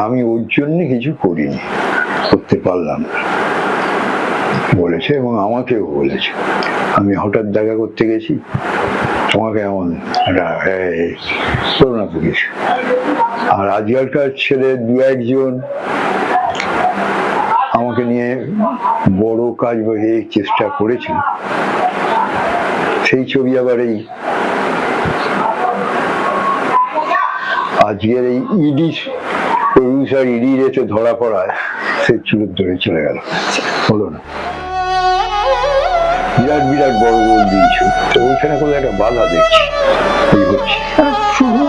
S1: আমি ওর জন্য কিছু করিনি, করতে পারলাম না বলেছে, এবং আমাকেও বলেছে। আমি হঠাৎ দেখা করতে গেছি, তোমাকে এমন করোনা পুলিশ, আর আজকালকার ছেলে দু একজন আমাকে নিয়ে বড় কাজ বলে চেষ্টা করেছিল, সেই ছবি আবার এই আজকের এই ইডি প্রডিউসার ইডি রেটে ধরা পড়ায় সে চুলোর ধরে চলে গেল, হলো না। বিরাট বিরাট বড় রোল দিয়েছ, তো ওইখানে কোনো একটা বাধা দেখছি হচ্ছে।
S2: শুধু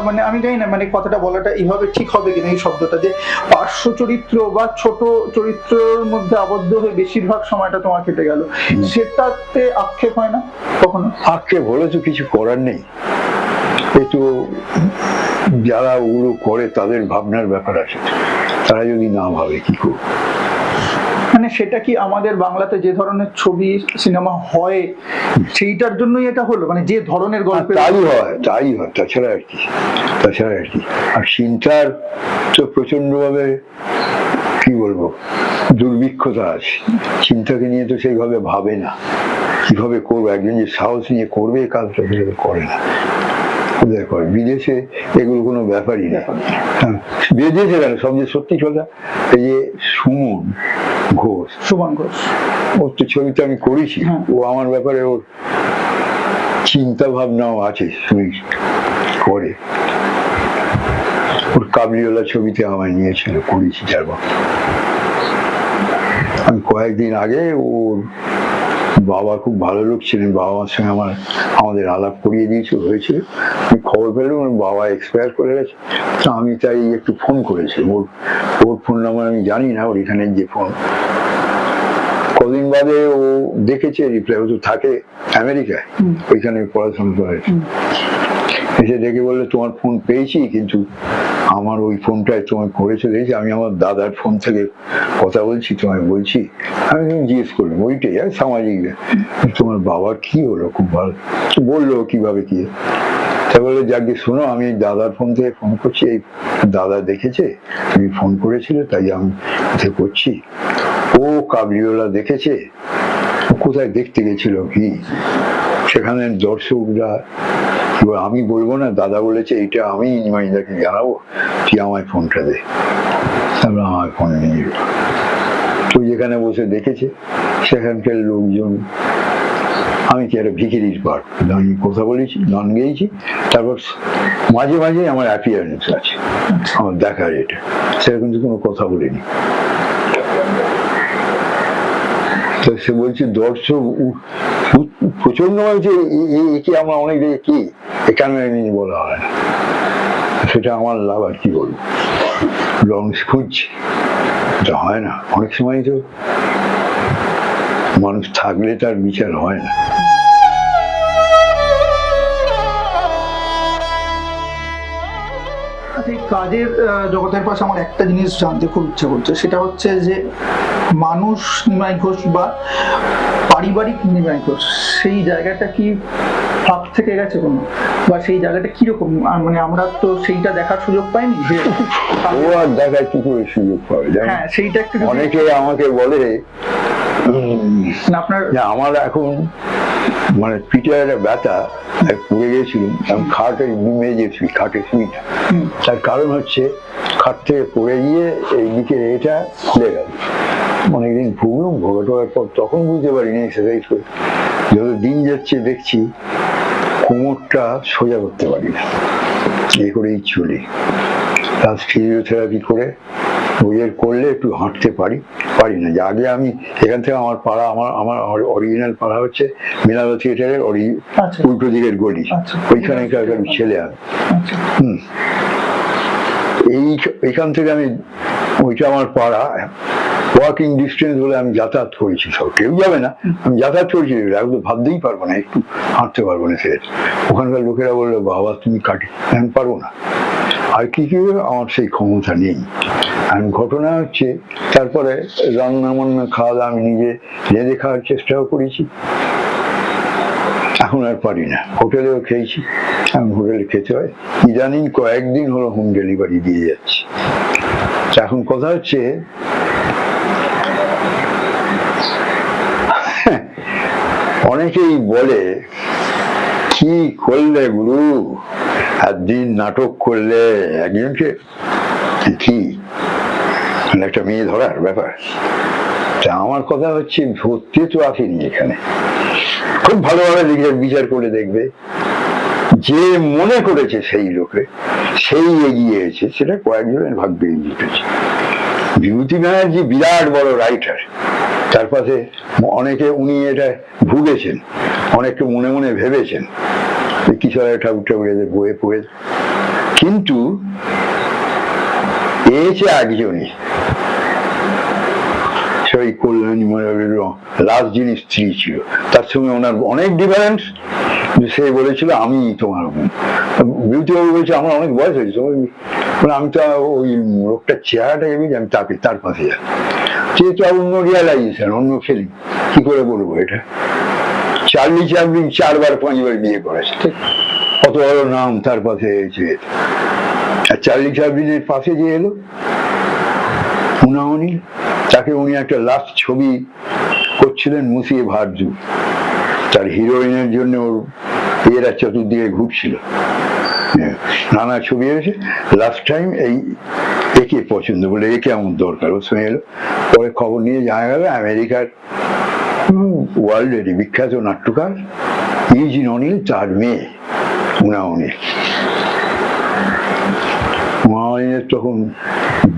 S2: মানে আমি জানি না, মানে কথাটা বলাটা এইভাবে ঠিক হবে কিনা, এই শব্দটা, যে পার্শ্ব চরিত্র বা ছোট চরিত্রের মধ্যে আবদ্ধ হয়ে বেশিরভাগ সময়টা তোমার কেটে গেল, সেটাতে আক্ষেপ হয় না কখনো?
S1: আক্ষেপ হলে তো কিছু করার নেই, তো যারা ওগুলো করে তাদের ভাবনার ব্যাপার আছে, তারা যদি না ভাবে কি করবে?
S2: মানে সেটা কি আমাদের বাংলাতে যে ধরনের ছবি সিনেমা হয় সেইটার জন্যই এটা হলো, মানে যে ধরনের গল্প?
S1: তাই হয়, তাছাড়া আর কি। আর চিন্তার তো প্রচন্ড ভাবে কি বলবো দুর্ভিক্ষতা আছে, চিন্তাকে নিয়ে তো সেইভাবে ভাবে না, কিভাবে করবো। একজন যে সাহস নিয়ে করবে কাজটা করে না, করে বিদেশে এগুলো কোনো ব্যাপারই না। বিদেশে কেন, সবচেয়ে সত্যি কথা, এই যে সুমন ঘোষ, ওর তো ছবিতে আমি করেছি, ও আমার ব্যাপারে ওর চিন্তা ভাবনাও আছে, করে। ওর কাবলিওয়ালা ছবিতে আমায় নিয়েছিল, করেছি যারবার। আমি কয়েকদিন আগে ওর বাবা খুব ভালো লোক ছিলেন, বাবা মার সঙ্গে আমাদের আলাপ করিয়ে হয়েছিল। আমি খবর পেলাম ওর বাবা এক্সপায়ার করে গেছে, তো আমি তাই একটু ফোন করেছি। ওর ফোন নাম্বার আমি জানি না, ওর এখানে যে ফোন। কদিন বাদে ও দেখেছে রিপ্লাই, ও তো থাকে আমেরিকায়, ওইখানে পড়াশোনা করে, এসে দেখে বললে তোমার ফোন পেয়েছি, কিন্তু আমার ওই ফোনটায় তোমায় করেছে দেখেছি, আমি আমার দাদার ফোন থেকে কথা বলছি, তোমায় বলছি। আমি জিজ্ঞেস করলাম ওইটাই, আর সামাজিক তোমার বাবার কি হলো, খুব ভালো বললো কিভাবে কি। তা বলে যাকে শোনো, আমি দাদার ফোন থেকে ফোন করছি, এই দাদা দেখেছে তুমি ফোন করেছিলে, তাই আমি করছি। ও কাবলিওয়ালা দেখেছে, কোথায় দেখতে গেছিল কি, সেখানে দর্শকরা, আমি বলবো না, দাদা বলেছে এইটা আমি নিমাইদাকে জানাবো, তুই আমায় ফোনটা দে। তারপরে আমার ফোনে নিয়ে তুই যেখানে বসে দেখেছে সেখানকার লোকজন, আমি কি একটা ভিখিরির পার্ট, আমি কথা বলেছি, গান গেয়েছি, তারপর মাঝে মাঝে আমার অ্যাপিয়ারেন্স আছে, আমার দেখার এটা, সেটা কিন্তু কোনো কথা বলিনি। তো সে বলছে দর্শক প্রচন্ড বলছে, একে আমার অনেক দেখে কি এখানে বলা হয় না, সেটা আমার লাভ, আর কি বলবো, রং খুঁজছে, এটা হয় না। অনেক সময় তো মানুষ থাকলে তার বিচার হয় না।
S2: এই কাজের জগতের পাশে আমার একটা জিনিস জানতে খুব ইচ্ছা করছে, সেটা হচ্ছে যে মানুষ নিমাই ঘোষ বা পারিবারিক নিমাই ঘোষ, সেই জায়গাটা কি ফাঁক থেকে গেছে কোনো, বা সেই জায়গাটা কিরকম, মানে আমরা তো সেইটা দেখার সুযোগ পাইনি যে
S1: ও আর দেখার কি করে সুযোগ পাবে।
S2: হ্যাঁ, সেইটা একটু
S1: অনেকে আমাকে বলে
S2: আপনার,
S1: আমার এখন মানে পিঠে একটা ব্যথা, পড়ে গেছিলাম, আমি খাটে মেজেছি, খাটে শুইটা, তার কারণ হচ্ছে খাট থেকে পড়ে গিয়ে এই দিকে এটা খুলে গেল। অনেকদিন ভুগলাম, ভোগা টোগার পর তখন বুঝতে পারিনি এক্সারসাইজ করে, যত দিন যাচ্ছে দেখছি কোমরটা সোজা করতে পারি না, এই করেই চলি। প্লাস ফিজিওথেরাপি করে বইয়ের করলে একটু হাঁটতে পারি না। যে আগে আমি এখান থেকে আমার পাড়া, আমার অরিজিনাল পাড়া হচ্ছে মিনারো থিয়েটারের উল্টো দিকের গলি, ওইখানে ছেলে আমি। এইখান থেকে আমি, ওইটা আমার পাড়া, ওয়াকিং ডিস্টেন্স বলে আমি যাতায়াত করেছি, সব কেউ যাবে না, আমি যাতায়াত করেছি, একদম ভাবতেই পারবো না, একটু হাঁটতে পারবো না। সে ওখানকার লোকেরা বললো বাবা তুমি কাটি, আমি পারবো না। আর কি আমার সেই ক্ষমতা নেই। আর ঘটনা হচ্ছে তারপরে রান্না বান্না খাওয়া দাওয়া আমি নিজে রেঁধে খাওয়ার চেষ্টাও করেছি, এখন আর পারি না। হোটেলেও খেয়েছি, এখন হোটেলে খেতে হয়, ইদানিং কয়েকদিন হলো হোম ডেলিভারি দিয়ে যাচ্ছি। এখন কথা হচ্ছে অনেকেই বলে কি করলে গুরু, একদিন নাটক করলে একজনকে কি একটা মেয়ে ধরার ব্যাপার। তা আমার কথা হচ্ছে ধরতে তো আসেনি এখানে, খুব ভালোভাবে বিচার করে দেখবে, যে মনে করেছে সেই লোকে সেই এগিয়ে এসেছে, সেটা কয়েকজনের ভাগ্যে জুটেছে। বিভূতি ব্যানার্জি বিরাট বড় রাইটার, তার পাশে অনেকে উনি এটা ভুগেছেন, অনেককে মনে মনে ভেবেছেন কিশোরের ঠাকুর এদের বয়ে পড়ে, কিন্তু পেয়েছে একজনই, সেই কল্যাণী লাস্ট যিনি স্ত্রী ছিল, তার সঙ্গে ওনার অনেক ডিফারেন্স। সে বলেছিল আমি তোমার, বিভূতিবাবু বলছে আমার অনেক বয়স হয়েছে, আমি তো ওই লোকটার চেহারাটা এমনি, আমি তাকে তার পাশে যাই, যেহেতু অন্য রিয়ালাইজেশন, অন্য ফিলিং, কি করে বলবো এটা। চার্লি চ্যাপলিন 4বার 5বার বিয়ে করেছে, কত বড় নাম তার পাশে এসে। আর চার্লি চ্যাপলিনের পাশে যে এলো উনি, তাকে উনি একটা লাস্ট ছবি করছিলেন মুসিয়ে ভারজু, তার হিরোইনের জন্য ওর এরা চতুর্দিকে ঘুরছিল, নানা ছবি এসেছে। লাস্ট টাইম এই একে পছন্দ বলে, একে আমার দরকার, ওর সঙ্গে এলো। পরে খবর নিয়ে জানা গেল আমেরিকার ওয়ার্ল্ডেরই বিখ্যাত নাট্যকার ইউজিন অনিল, তার মেয়ে উনা অনিল। উনাঅনিলের তখন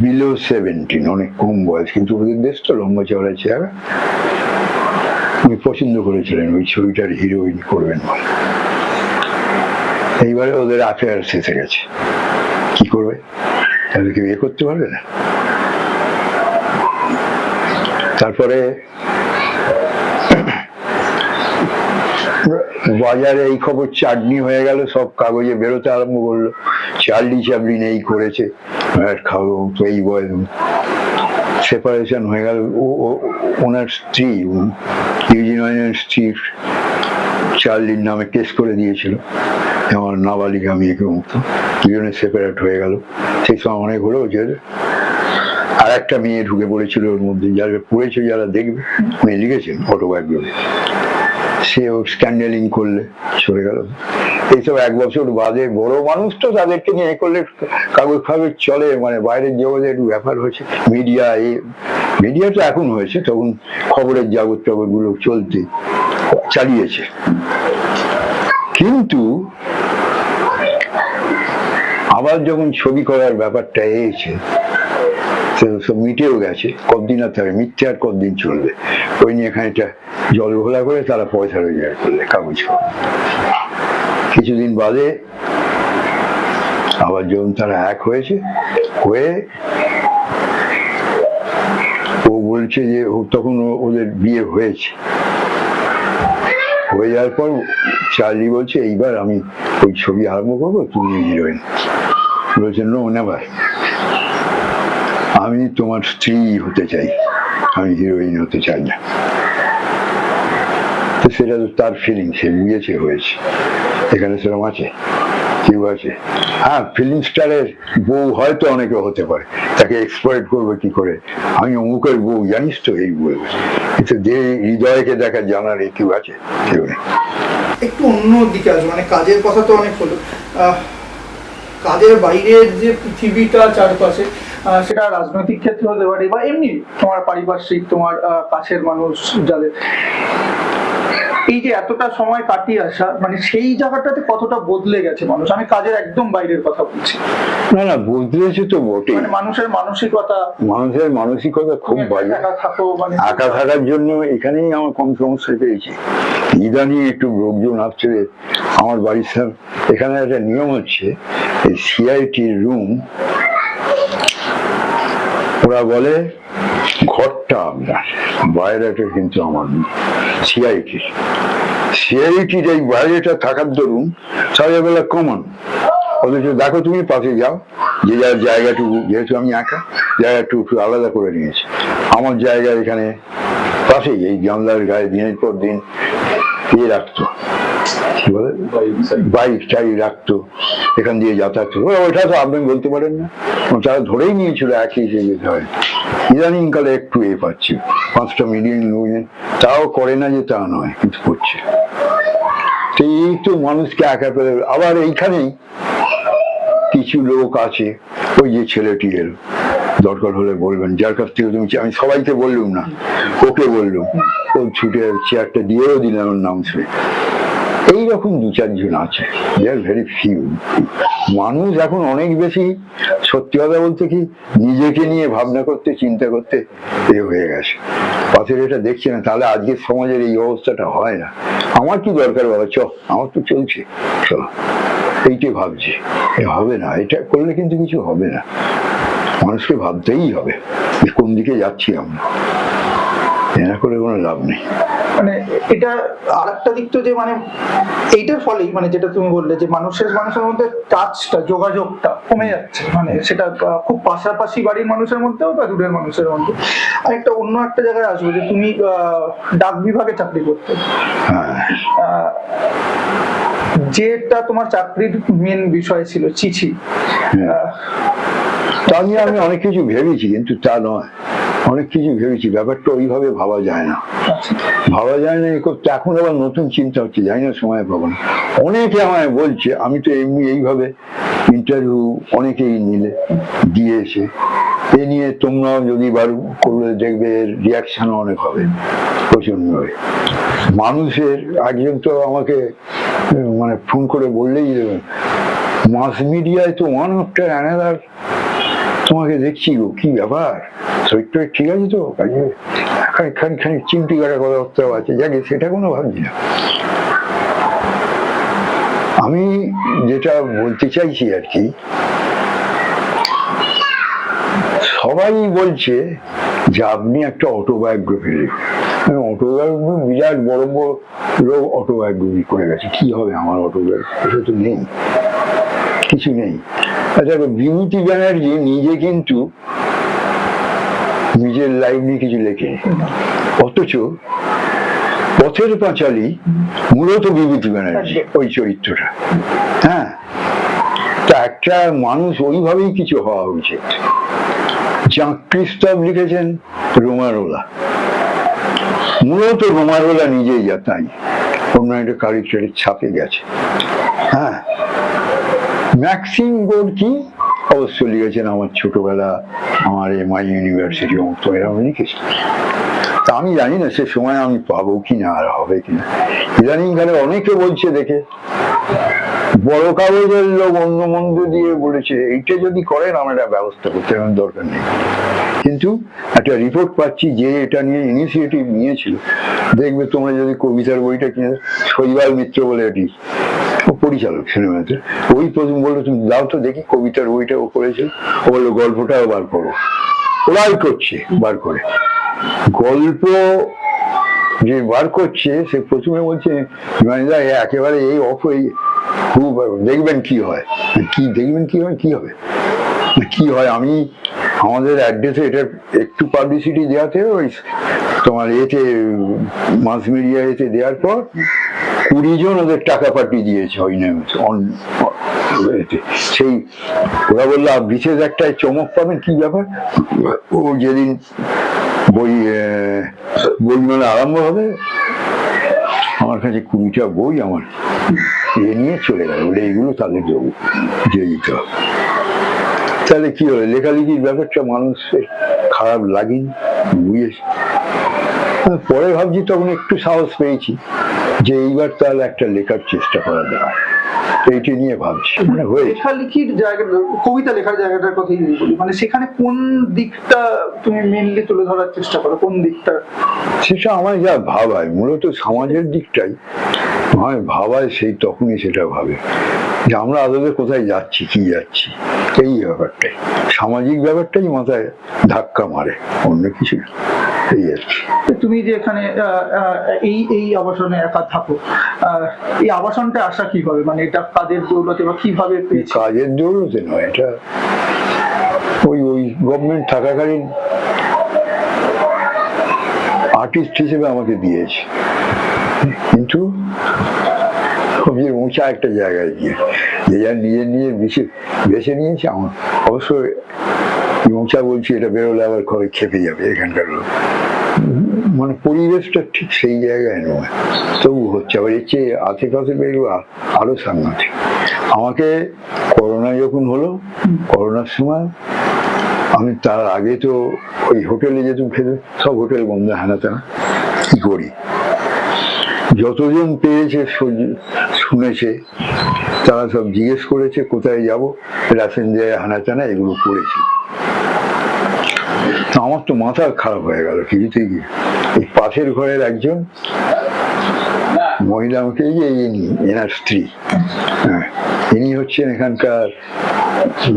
S1: বিলো 17, অনেক কম বয়স, কিন্তু ওদের দেশ তো লম্বা চওড়া চেহারা, উনি পছন্দ করেছিলেন ওই ছবিটার হিরোইন করবেন বলে। এইবারে ওদের অ্যাফেয়ার শেষে গেছে, কি করবে, তাদেরকে বিয়ে করতে পারবে না। তারপরে বাজারে এই খবর চাটনি হয়ে গেল, সব কাগজে বেরোতে আরম্ভ করলো, চার্লি চ্যাপলিন এই করেছে, খাবো তো এই বয়স সেপারেশন হয়ে গেল। ওনার স্ত্রী ইউজিনের স্ত্রী চার্লির নামে কেস করে দিয়েছিল, আমার নাবালিকা মেয়েকে মতো, দুজনে সেপারেট হয়ে গেল। সেই সময় অনেক হলো যে আর একটা মেয়ে ঢুকে পড়েছিল ওর মধ্যে, যারা পড়েছে যারা দেখবে, উনি লিখেছেন অটোবায়োগ্রাফি, সেও স্ক্যান্ডেলিং করলে চলে গেল। এইসব 1 বছর বাদে বড় মানুষ তো তাদেরকে নিয়ে করলে কাগজ ফাগজ চলে, মানে বাইরের জগতে একটু ব্যাপার হয়েছে। মিডিয়া তো এখন হয়েছে, তখন খবরের জগৎ টগৎগুলো চলতে চালিয়েছে। কিন্তু আবার যখন ছবি করার ব্যাপারটা এসেছে, সব মিটেও গেছে, কতদিন আর থাকবে, মিথ্যে আর কতদিন চলবে, ওই নিয়ে খানিকটা জল ঘোলা করে তারা পয়সা রোজগার করলে কাগজ। কিছুদিন বাদে আবার যখন তারা এক হয়েছে, হয়ে ও বলছে যে তখন ওদের বিয়ে হয়েছে, হয়ে যাওয়ার পর চার্লি বলছে এইবার আমি ওই ছবি আরম্ভ করবো, তুমি হিরোইন। বলছে নো নেভার, আমি তোমার স্ত্রী হতে চাই, আমি হিরোইন হতে চাই না। তো সেটা তো তার ফিলিং, সে বুঝেছে হয়েছে। এখানে সেরকম আছে, কেউ আছে, হ্যাঁ ফিল্ম স্টারের বউ হয়তো অনেকে হতে পারে, তাকে এক্সপ্লয়েট করবে কি করে, আমি অমুকের বউ জানিস তো, এই বলবে। কিন্তু যে হৃদয়কে দেখা জানার কেউ আছে? কেউ নেই।
S2: একটু অন্য দিকে আসবো, মানে কাজের কথা তো অনেক হলো, কাজের বাইরের যে পৃথিবীটা চারপাশে, সেটা রাজনৈতিক ক্ষেত্রে হতে পারে বা এমনি তোমার পারিপার্শ্বিক, তোমার কাছের মানুষ যাদের, এই যে এতটা সময় কাটিয়ে আসা, মানে সেই জায়গাটাতে কতটা বদলে গেছে মানুষ? আমি কাজের একদম বাইরের কথা বলছি।
S1: না বদলেছে তো বটেই,
S2: মানে মানুষের
S1: মানসিকতা খুব বাজে। একা থাকার জন্য এখানেই আমার কম সমস্যা পেয়েছি। ইদানিং একটু লোকজন আসছে আমার বাড়ির সামনে, এখানে একটা নিয়ম হচ্ছে, এই সিআইটির রুম, ওরা বলে ঘরটা আপনার, বাইরেটা কিন্তু আমার। সিআইটির এই বাইরেটা থাকার দরুন সকালবেলা কমন, অথচ দেখো তুমি পাশে যাও, যে যার জায়গাটুকু, যেহেতু আমি একা, জায়গাটুকু একটু আলাদা করে নিয়েছি। আমার জায়গা এখানে পাশেই, এই জানলার গায়ে দিনের পর দিন রাখতো, কি বলে বাইক টাই রাখতো, এখান দিয়ে যাতায়াত। ওইটা তো আপনি বলতে পারেন না, তারা ধরেই নিয়েছিল একই যেতে হয়। ইদানিং কালে একটু পাচ্ছে, 5টা মিলিয়ন লোক, তাও করে না যে তা নয়, কিন্তু করছে। এই তো মানুষকে একা পেলে। আবার এইখানেই কিছু লোক আছে, ওই যে ছেলেটি এলো, দরকার হলে বলবেন, যার কাছ থেকে তুমি, আমি সবাইকে বললুম না, ওকে বললুম, ও ছুটে চেয়ারটা দিয়েও দিলাম ওর নাম শুনে। এইরকম 2-4 জন আছে, ভেরি ফিউ। মানুষ এখন অনেক বেশি, সত্যি কথা বলতে কি, নিজেকে নিয়ে ভাবনা করতে, চিন্তা করতে হয়ে গেছে। পাশের এটা দেখছে না, তাহলে আজকের সমাজের এই অবস্থাটা হয় না। আমার কি দরকার বাবা, আমার তো চলছে, চলো, এইটাই ভাবছি। হবে না, এটা করলে কিন্তু কিছু হবে না। মানুষকে ভাবতেই হবে কোন দিকে যাচ্ছি আমরা, এরা করে কোনো লাভ নেই।
S2: মানে এটা আরেকটা দিক তো, যে মানে এইটার ফলেই, মানে যেটা তুমি বললে, যে মানুষের মধ্যে টাচটা, যোগাযোগটা কমে যাচ্ছে, মানে সেটা খুব পাশাপাশি বাড়ির মানুষের মধ্যেও বা দূরের মানুষের মধ্যে। আর একটা অন্য একটা জায়গায় আসবো, যে তুমি ডাক বিভাগে চাকরি করতে, যেটা তোমার চাকরির মেন বিষয় ছিল, চিঠি।
S1: তা নিয়ে আমি অনেক কিছু ভেবেছি, কিন্তু তা নয়, অনেক কিছু ভেবেছি, ব্যাপারটা ওইভাবে ভাবা যায় না, করতে। এখন আবার নতুন চিন্তা হচ্ছে, জানি না সময় পাবো না। অনেকে আমায় বলছে, আমি তো এমনি এইভাবে ইন্টারভিউ অনেকেই নিলে দিয়েছে, এ নিয়ে তোমরাও যদি বার করলে দেখবে রিয়াকশন অনেক হবে, প্রচন্ড হবে। মানুষের একজন তো আমাকে মানে ফোন করে বললেই দেবেন, মাস মিডিয়ায় তো ওয়ান আফটার অ্যানাদার তোমাকে দেখছি গো, কি ব্যাপার, শরীরটা ঠিক আছে তো? খানি চিমটি কাটা কথাবার্তাও আছে, যাকে সেটা কোনো ভাবছি না। আমি যেটা বলতে চাইছি আর কি, সবাই বলছে যে আপনি একটা অটোবায়োগ্রাফি লিখুন। অটোবায়োগ্রাফি বিরাট বড় বড় লোক অটোবায়োগ্রাফি করে গেছে, কি হবে আমার অটোবায়োগ্রাফি? এটা তো নেই, কিছু নেই। দেখো বিভূতি ব্যানার্জি নিজে কিন্তু নিজের লাইফ নিয়ে কিছু লেখে, অথচ পথের পাঁচালী মূলত বিভূতি ব্যানার্জি ওই চরিত্রটা। হ্যাঁ, তা একটা মানুষ ওইভাবেই কিছু হওয়া উচিত। জাঁক ক্রিস্টফ লিখেছেন রোমারোলা, মূলত রোমারোলা নিজেই যা তাই, অন্য একটা ক্যারেক্টারের ছাপে গেছে। হ্যাঁ, ম্যাক্সিম গোর্কি অবশ্য লিখেছেন আমার ছোটবেলা, আমার মাই ইউনিভার্সিটি মতো এরকম লিখেছে। তা আমি জানি না সে সময় আমি পাবো কিনা আর হবে কিনা। ইদানিং কালে অনেকে বলছে দেখে, বড় কাগজের লোক অন্য মন্দ দিয়ে বলেছে এইটা যদি করেন আমার একটা ব্যবস্থা করতে আমার দরকার নেই। কিন্তু একটা রিপোর্ট পাচ্ছি যে এটা নিয়ে ইনিশিয়েটিভ নিয়েছিল। দেখবে তোমরা যদি কবিতার বইটা কিনে, শৈবাল মিত্র বলে এটি পরিচালক সিনেমাতে, ওই প্রথম বললো তুমি দাও তো দেখি কবিতার বইটা ও করেছিল। ও বললো গল্পটাও বার করো, ওরাই করছে বার করে। গল্প যে বার করছে সে প্রথমে বলছে একেবারে এই অফ হয়ে খুব দেখবেন কি হয়, কি দেখবেন কি হয়, কি হবে কি হয়। আমি আমাদের অ্যাড্রেসে এটা একটু পাবলিসিটি দেওয়াতে ওই তোমার এতে মাস মিডিয়া এতে দেওয়ার পর 20 জন ওদের টাকা পাঠিয়ে দিয়েছে ওই নামে। সেই ওরা বললো বিশেষ একটা চমক পাবেন। কি ব্যাপার, ও যেদিন বই মেলা আরম্ভ হবে আমার কাছে 20টা বই আমার এ নিয়ে চলে গেল, বলে এইগুলো তাদের দেবো, দিয়ে দিতে হবে। তাহলে কি হলো, লেখালেখির ব্যাপারটা মানুষের খারাপ লাগেনি, বুঝেছি। পরে ভাবছি তখন একটু সাহস পেয়েছি যে এইবার তাহলে একটা লেখার চেষ্টা করা যায়, এইটা নিয়ে ভাবছি। মানে
S2: লেখালেখির জায়গাটা, কবিতা লেখার জায়গাটার কথাই যদি বলি, মানে সেখানে কোন দিকটা তুমি মেনলি তুলে ধরার চেষ্টা করো, কোন দিকটা?
S1: সেটা আমার যা ভাবায়, মূলত সমাজের দিকটাই আমার ভাবায়, সেই তখনই সেটা ভাবে যে আমরা আদতে কোথায় যাচ্ছি, কি যাচ্ছি, এই ব্যাপারটাই, সামাজিক ব্যাপারটাই মাথায় ধাক্কা মারে, অন্য কিছু না। এই আর কি।
S2: তুমি যে এখানে এই আবাসনে একা থাকো, এই আবাসনটা আসা কিভাবে, মানে এটা কাজের দৌলতে বা কিভাবে পেয়েছো?
S1: কাজের দৌলতে নয়, এটা ওই গভর্নমেন্ট থাকাকালীন আর্টিস্ট হিসেবে আমাকে দিয়েছে, কিন্তু উঁচা একটা জায়গায় গিয়ে যে যার নিয়ে বেছে নিয়েছে। আমার অবশ্যই উঁচা বলছি, এটা বেরোলে আবার ঘরে খেপে যাবে এখানকার লোক, মানে পরিবেশটা ঠিক সেই জায়গায় নয়, তবু হচ্ছে। আবার এর চেয়ে আশেপাশে বেরোবে আরো সাংঘাতিক। আমাকে করোনা যখন হলো, করোনার সময় আমি তার আগে তো ওই হোটেলে যেতাম খেতে, সব হোটেল বন্ধ, হানাতানা। কি করি, যতজন পেয়েছে শুনেছে তারা সব জিজ্ঞেস করেছে কোথায় যাব, রাশন দেয়, হানাতানা এগুলো করেছি। আমার তো মাথা খারাপ হয়ে গেল কিছুতে গিয়ে। এই পাশের ঘরের একজন মহিলা আমাকে, এনার স্ত্রী, হ্যাঁ, ইনি হচ্ছেন এখানকার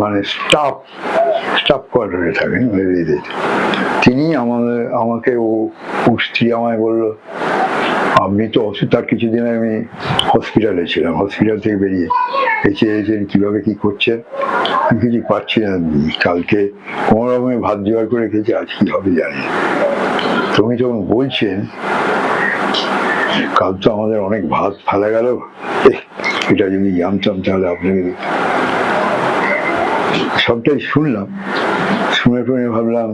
S1: মানে স্টাফ কোয়ার্টারে থাকেন। তিনি আমাকে ও স্ত্রী আমায় বললো আপনি তো অসুখ, তার কিছুদিন আমি হসপিটালে ছিলাম, হসপিটাল থেকে বেরিয়ে এসেছেন, কিভাবে কি করছেন আমি কিছু পাচ্ছি না, কালকে কোনো রকমে ভাত জোগাড় করে খেয়েছি, আজ কি হবে জানি। তুমি যখন বলছেন কাল তো আমাদের অনেক ভাত ফেলা গেল, এটা যদি জানতাম তাহলে আপনাকে সবটাই শুনলাম। শুনে ভাবলাম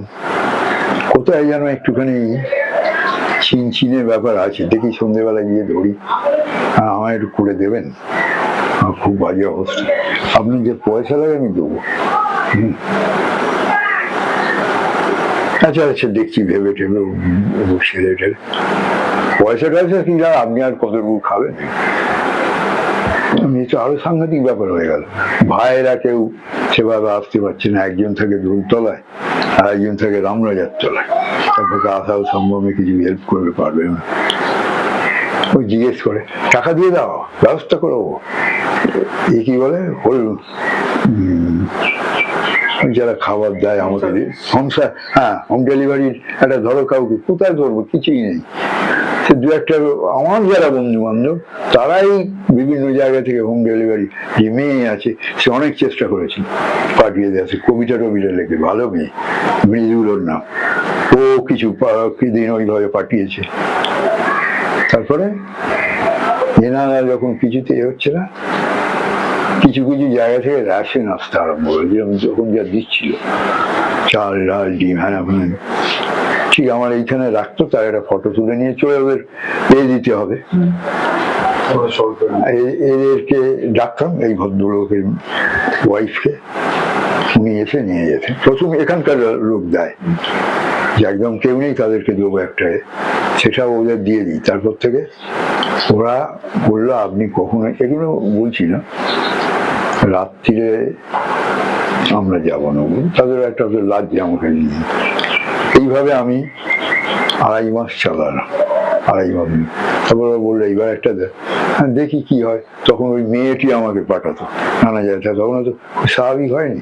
S1: কোথায় যেন একটুখানি চিনের ব্যাপার আছে, দেখি সন্ধ্যেবেলা গিয়ে ধরি, আমায় একটু করে দেবেন, খুব বাজে অবস্থা, আপনি যে পয়সা লাগে আমি দেবো। আচ্ছা আচ্ছা দেখছি, ভেবে টেবে ছেলে টেলে পয়সা টয়সা কি না, আপনি আর কতটুকু খাবেন। তো আরো সাংঘাতিক ব্যাপার হয়ে গেল, ভাইয়েরা কেউ সেভাবে আসতে পারছে না, একজন থাকে ধুলতলায় আর একজন থাকে রামরাজার তলায়, তারপরে আসাও সম্ভব কিছু হেল্প করতে পারবে না। ওই জিজ্ঞেস করে টাকা দিয়ে দাও, ব্যবস্থা করো, এ কি বলে যারা খাবার দেয় আমাদের হোম ডেলিভারির একটা ধরো কাউকে কোথায় ধরবো, কিছুই নেই। সে দু একটা আমার যারা বন্ধু বান্ধব তারাই বিভিন্ন জায়গা থেকে হোম ডেলিভারি, যে মেয়ে আছে সে অনেক চেষ্টা করেছে পাঠিয়ে দেওয়া, সে কবিতা টবিতা লেখে, ভালো মেয়ে, মৃদুলোর নাম, ও কিছু দিন ওইভাবে পাঠিয়েছে। তারপরে এনারা যখন কিছুতে হচ্ছে না, কিছু কিছু জায়গা থেকে রেশন আসতে আরম্ভ করে, যেরকম যখন যা দিচ্ছিল চাল ডাল ডিম হ্যাঁ ঠিক আমার এইখানে রাখতো, তার একটা ফটো তুলে নিয়ে চলে ওদের দিতে হবে, এদেরকে ডাকতাম, এই ভদ্রলোকের ওয়াইফকে, উনি এসে নিয়ে যেতেন। প্রথম এখানকার লোক দেয় যে একদম কেউ নেই তাদেরকে দেবো একটা, সেটা ওদের দিয়ে দিই। তারপর থেকে ওরা বললো আপনি কখনো, এগুলো বলছি না, রাত্রিরে আমরা যাবো না, তাদের একটা লাজ্জা আমাকে নিয়ে। এইভাবে আমি 2.5 মাস চালালাম, 2.5 মাস। তারপর বললো এইবার একটা দেখি কি হয়। তখন ওই মেয়েটি আমাকে পাঠাতো নানা জায়গায়, তখন তো স্বাভাবিক হয়নি।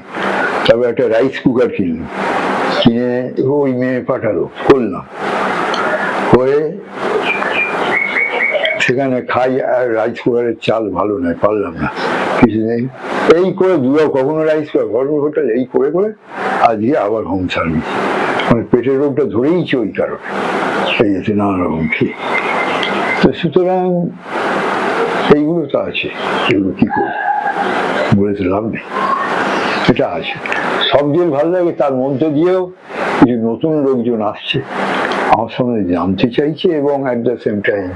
S1: তারপর একটা রাইস কুকার কিনলাম, কিনে ওই মেয়ে পাঠালো, করলাম, করে সেখানে খাই। আর রাইস কুকারের চাল ভালো নয়, পারলাম না কিছুদিন, এই করে কখনো রাইস কুকার, হোটেল, এই করে করে আজকে আবার হোম সার্ভিস। মানে পেটের রোগটা ধরেইছে ওই কারণে, এই আছে নানা রকম খেয়ে। তো সুতরাং এইগুলো তো আছে, এগুলো কি করবো, বলেছে লাভ নেই, এটা আছে। সব যে ভালো লাগে, তার মধ্যে দিয়েও কিছু নতুন লোকজন আসছে আমার সঙ্গে জানতে চাইছে, এবং অ্যাট দ্য সেম টাইম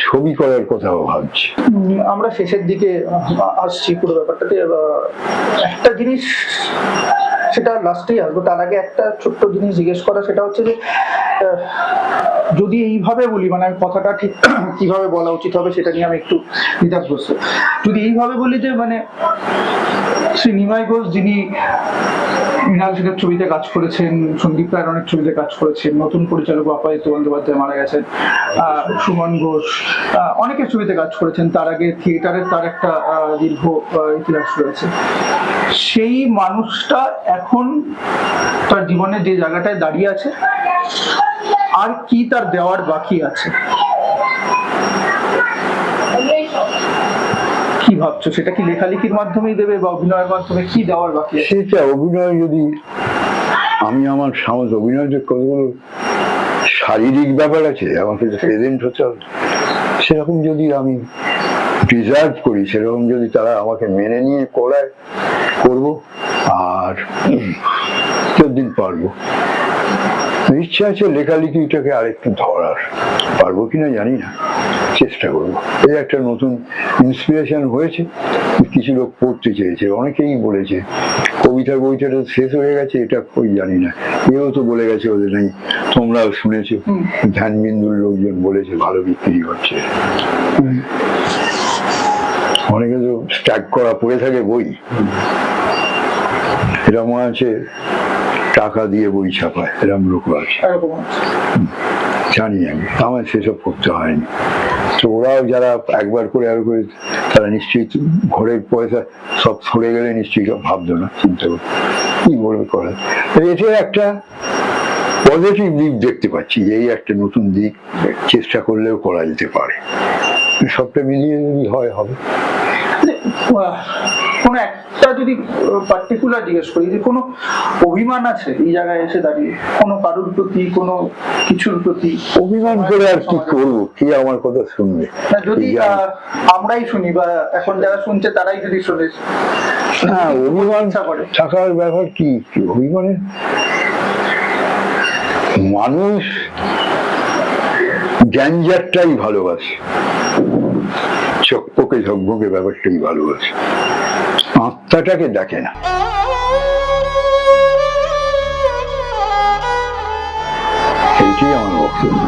S1: ছবি করার কথাও ভাবছি।
S2: আমরা শেষের দিকে আসছি পুরো ব্যাপারটাতে। একটা জিনিস, সেটা লাস্টেই আসবো, তার আগে একটা ছোট্ট জিনিস জিজ্ঞেস করা, সেটা হচ্ছে যে যদি এইভাবে বলি, মানে আমি কথাটা ঠিক কিভাবে বলা উচিত হবে সেটা নিয়ে আমি একটু দ্বিধাগ্রস্ত। যদি এইভাবে বলি যে মানে শ্রী নিমাই ঘোষ, যিনি মৃণাল সেনের ছবিতে কাজ করেছেন, সন্দীপ রায়ের অনেক ছবিতে কাজ করেছেন, নতুন পরিচালক অপরাজিত বন্দ্যোপাধ্যায় মারা গেছেন, সুমন ঘোষ অনেকের ছবিতে কাজ করেছেন, তার আগে থিয়েটারের তার একটা দীর্ঘ ইতিহাস রয়েছে। সেই মানুষটা এখন তার জীবনে যে জায়গাটায় দাঁড়িয়ে আছে, আর কি তার দেওয়ার বাকি আছে, কি ভাবছো? সেটা কি লেখালেখির মাধ্যমেই দেবে, বা অভিনয়ের মাধ্যমে কি দেওয়ার বাকি আছে?
S1: সেটা অভিনয়, যদি আমি আমার সামনে অভিনয় যে কতগুলো শারীরিক ব্যাপার আছে, আমাকে প্রেজেন্ট হতে হবে, সেরকম যদি আমি ডিজার্ভ করি, সেরকম যদি তারা আমাকে মেনে নিয়ে করায়, করবো। আর যতদিন পারবো, ইচ্ছা আছে লেখালেখিটাকে আরেকটু ধরার, পারবো কিনা জানি না, চেষ্টা করবো। এই একটা নতুন ইন্সপিরেশন হয়েছে, কিছু লোক পড়তে চেয়েছে, অনেকেই বলেছে কবিতার বইটা শেষ হয়ে গেছে, এটা কই জানি না, এও তো বলে গেছে ওদের নাই, তোমরাও শুনেছো, ধ্যানবিন্দুর লোকজন বলেছে ভালো বিক্রি হচ্ছে। অনেকে তো স্ট্যাগ করা পড়ে থাকে বই, এটা মনে আছে টাকা দিয়ে বই ছাপায়, এরকম লোক আছে, জানি আমি, আমার সেসব করতে হয়নি। তো ওরাও যারা একবার করে তারা নিশ্চয়ই ঘরের পয়সা সব সরে গেলে নিশ্চয়ই ভাবতো না, চিন্তা করতো কি বলবে করা। এটা একটা পজিটিভ দিক দেখতে পাচ্ছি, এই একটা নতুন দিক, চেষ্টা করলেও করা যেতে পারে, সবটা মিলিয়ে যদি হয় হবে।
S2: কোনো একটা যদি পার্টিকুলার জিজ্ঞেস করি, যে কোনো অভিমান আছে এই জায়গায় এসে দাঁড়িয়ে, কোনো কারোর প্রতি, কোনো কিছুর প্রতি?
S1: অভিমান করে আর কি করবো, কি আমার কথা শুনবে?
S2: যদি আমরাই শুনি, বা এখন যারা শুনছে তারাই যদি শুনে,
S1: হ্যাঁ, অভিমান থাকার ব্যাপার কি? অভিমানে মানুষ গ্যাঞ্জারটাই ভালোবাসে, চকপকে ঝকঝকে ব্যাপারটাই ভালোবাসে, আত্মাটাকে দেখে না। এইটাই আমার বক্তব্য,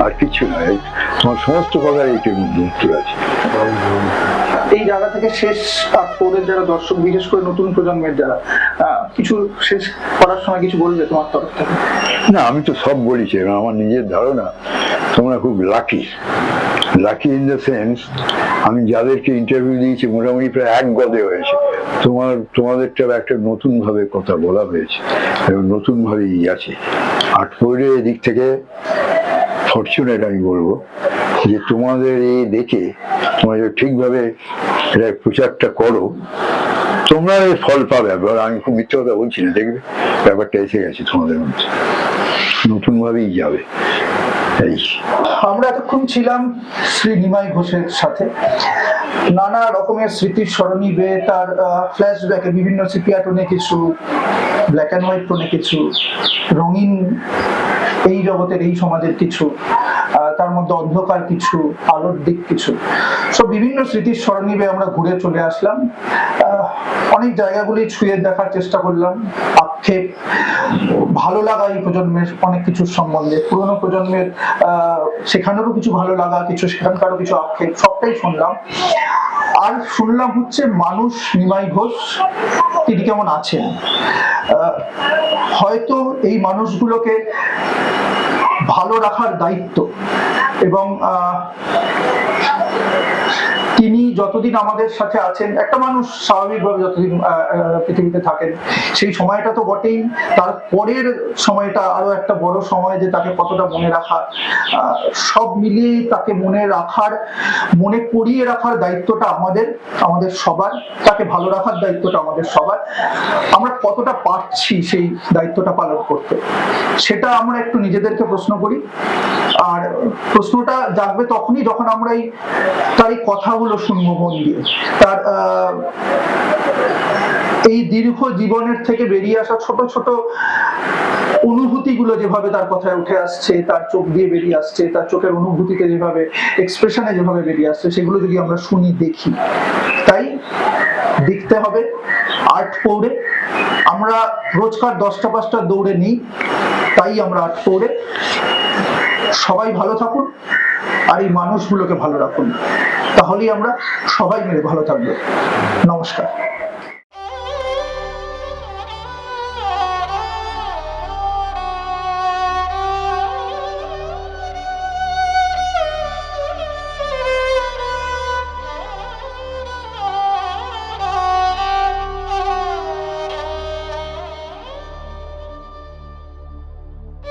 S1: আর কিছু নয়। তোমার সমস্ত কথার এইটার মধ্যে উত্তর আছে।
S2: এই জায়গা থেকে শেষ পৌরের যারা দর্শক, বিশেষ করে নতুন প্রজন্মের যারা, কিছু শেষ করার সময় কিছু বলবে তোমার তরফ থেকে?
S1: না, আমি তো সব বলেছি, আমার নিজের ধারণা তোমরা খুব লাকি ইন দ্য সেন্স, আমি যাদেরকে ইন্টারভিউ দিয়েছি মোটামুটি প্রায় এক গদে হয়েছে, তোমাদেরটা একটা নতুন ভাবে কথা বলা হয়েছে এবং নতুন ভাবেই আছে। আট পৌরে এদিক থেকে ফরচুনেট আমি বলবো যে তোমাদের এই দেখে তোমরা যদি ঠিকভাবে এটা প্রচারটা করো, তোমরা এর ফল পাবে। আমি খুব মিথ্যে কথা বলছি না, দেখবে ব্যাপারটা এসে গেছে তোমাদের মধ্যে, নতুন ভাবেই যাবে। এই
S2: আমরা এতক্ষণ ছিলাম শ্রী নিমাই ঘোষের সাথে। নানা রকমের স্মৃতির স্মরণী বেয়ে তার ফ্ল্যাশব্যাকে বিভিন্ন সিপিয়া টোনে কিছু, ব্ল্যাক অ্যান্ড হোয়াইট টোনে কিছু, রঙিন এই জগতের এই সমাজের কিছু, তার মধ্যে অন্ধকার কিছু, আলোর দিক কিছু, সব বিভিন্ন স্মৃতির স্মরণী বেয়ে আমরা ঘুরে চলে আসলাম। অনেক জায়গাগুলি ছুঁয়ে দেখার চেষ্টা করলাম, আক্ষেপ, ভালো লাগা এই প্রজন্মের অনেক কিছুর সম্বন্ধে, পুরোনো প্রজন্মের সেখানেরও কিছু ভালো লাগা, কিছু সেখানকারও কিছু আক্ষেপ, সবটাই শুনলাম। আর শুনলাম হচ্ছে মানুষ নিমাই ঘোষ তিনি কেমন আছেন। হয়তো এই মানুষগুলোকে ভালো রাখার দায়িত্ব এবং তিনি যতদিন আমাদের সাথে আছেন, একটা মানুষ স্বাভাবিকভাবে যতদিন পৃথিবীতে থাকেন সেই সময়টা তো বটেই, তার পরের সময়টা আরো একটা বড় সময়, যে তাকে কতটা মনে রাখা, সব মিলিয়ে তাকে মনে করিয়ে রাখার দায়িত্বটা আমাদের সবার, তাকে ভালো রাখার দায়িত্বটা আমাদের সবার। আমরা কতটা পারছি সেই দায়িত্বটা পালন করতে, সেটা আমরা একটু নিজেদেরকে প্রশ্ন করি। আর প্রশ্নটা জাগবে তখনই যখন আমরা তার এই কথাগুলো শুনবো মন দিয়ে, তার এই দীর্ঘ জীবনের থেকে বেরিয়ে আসা ছোট ছোট অনুভূতিগুলো যেভাবে তার কথায় উঠে আসছে, তার চোখ দিয়ে বেরিয়ে আসছে, তার চোখের অনুভূতিতে যেভাবে, এক্সপ্রেশনে যেভাবে বেরিয়ে আসছে, সেগুলো যদি আমরা শুনি, দেখি। তাই দেখতে হবে আট পৌরে। আমরা রোজকার 10টা 5টা দৌড়ে নিই, তাই আমরা আট পৌরে। সবাই ভালো থাকুন আর এই মানুষগুলোকে ভালো রাখুন, তাহলেই আমরা সবাই মিলে ভালো থাকবো। নমস্কার।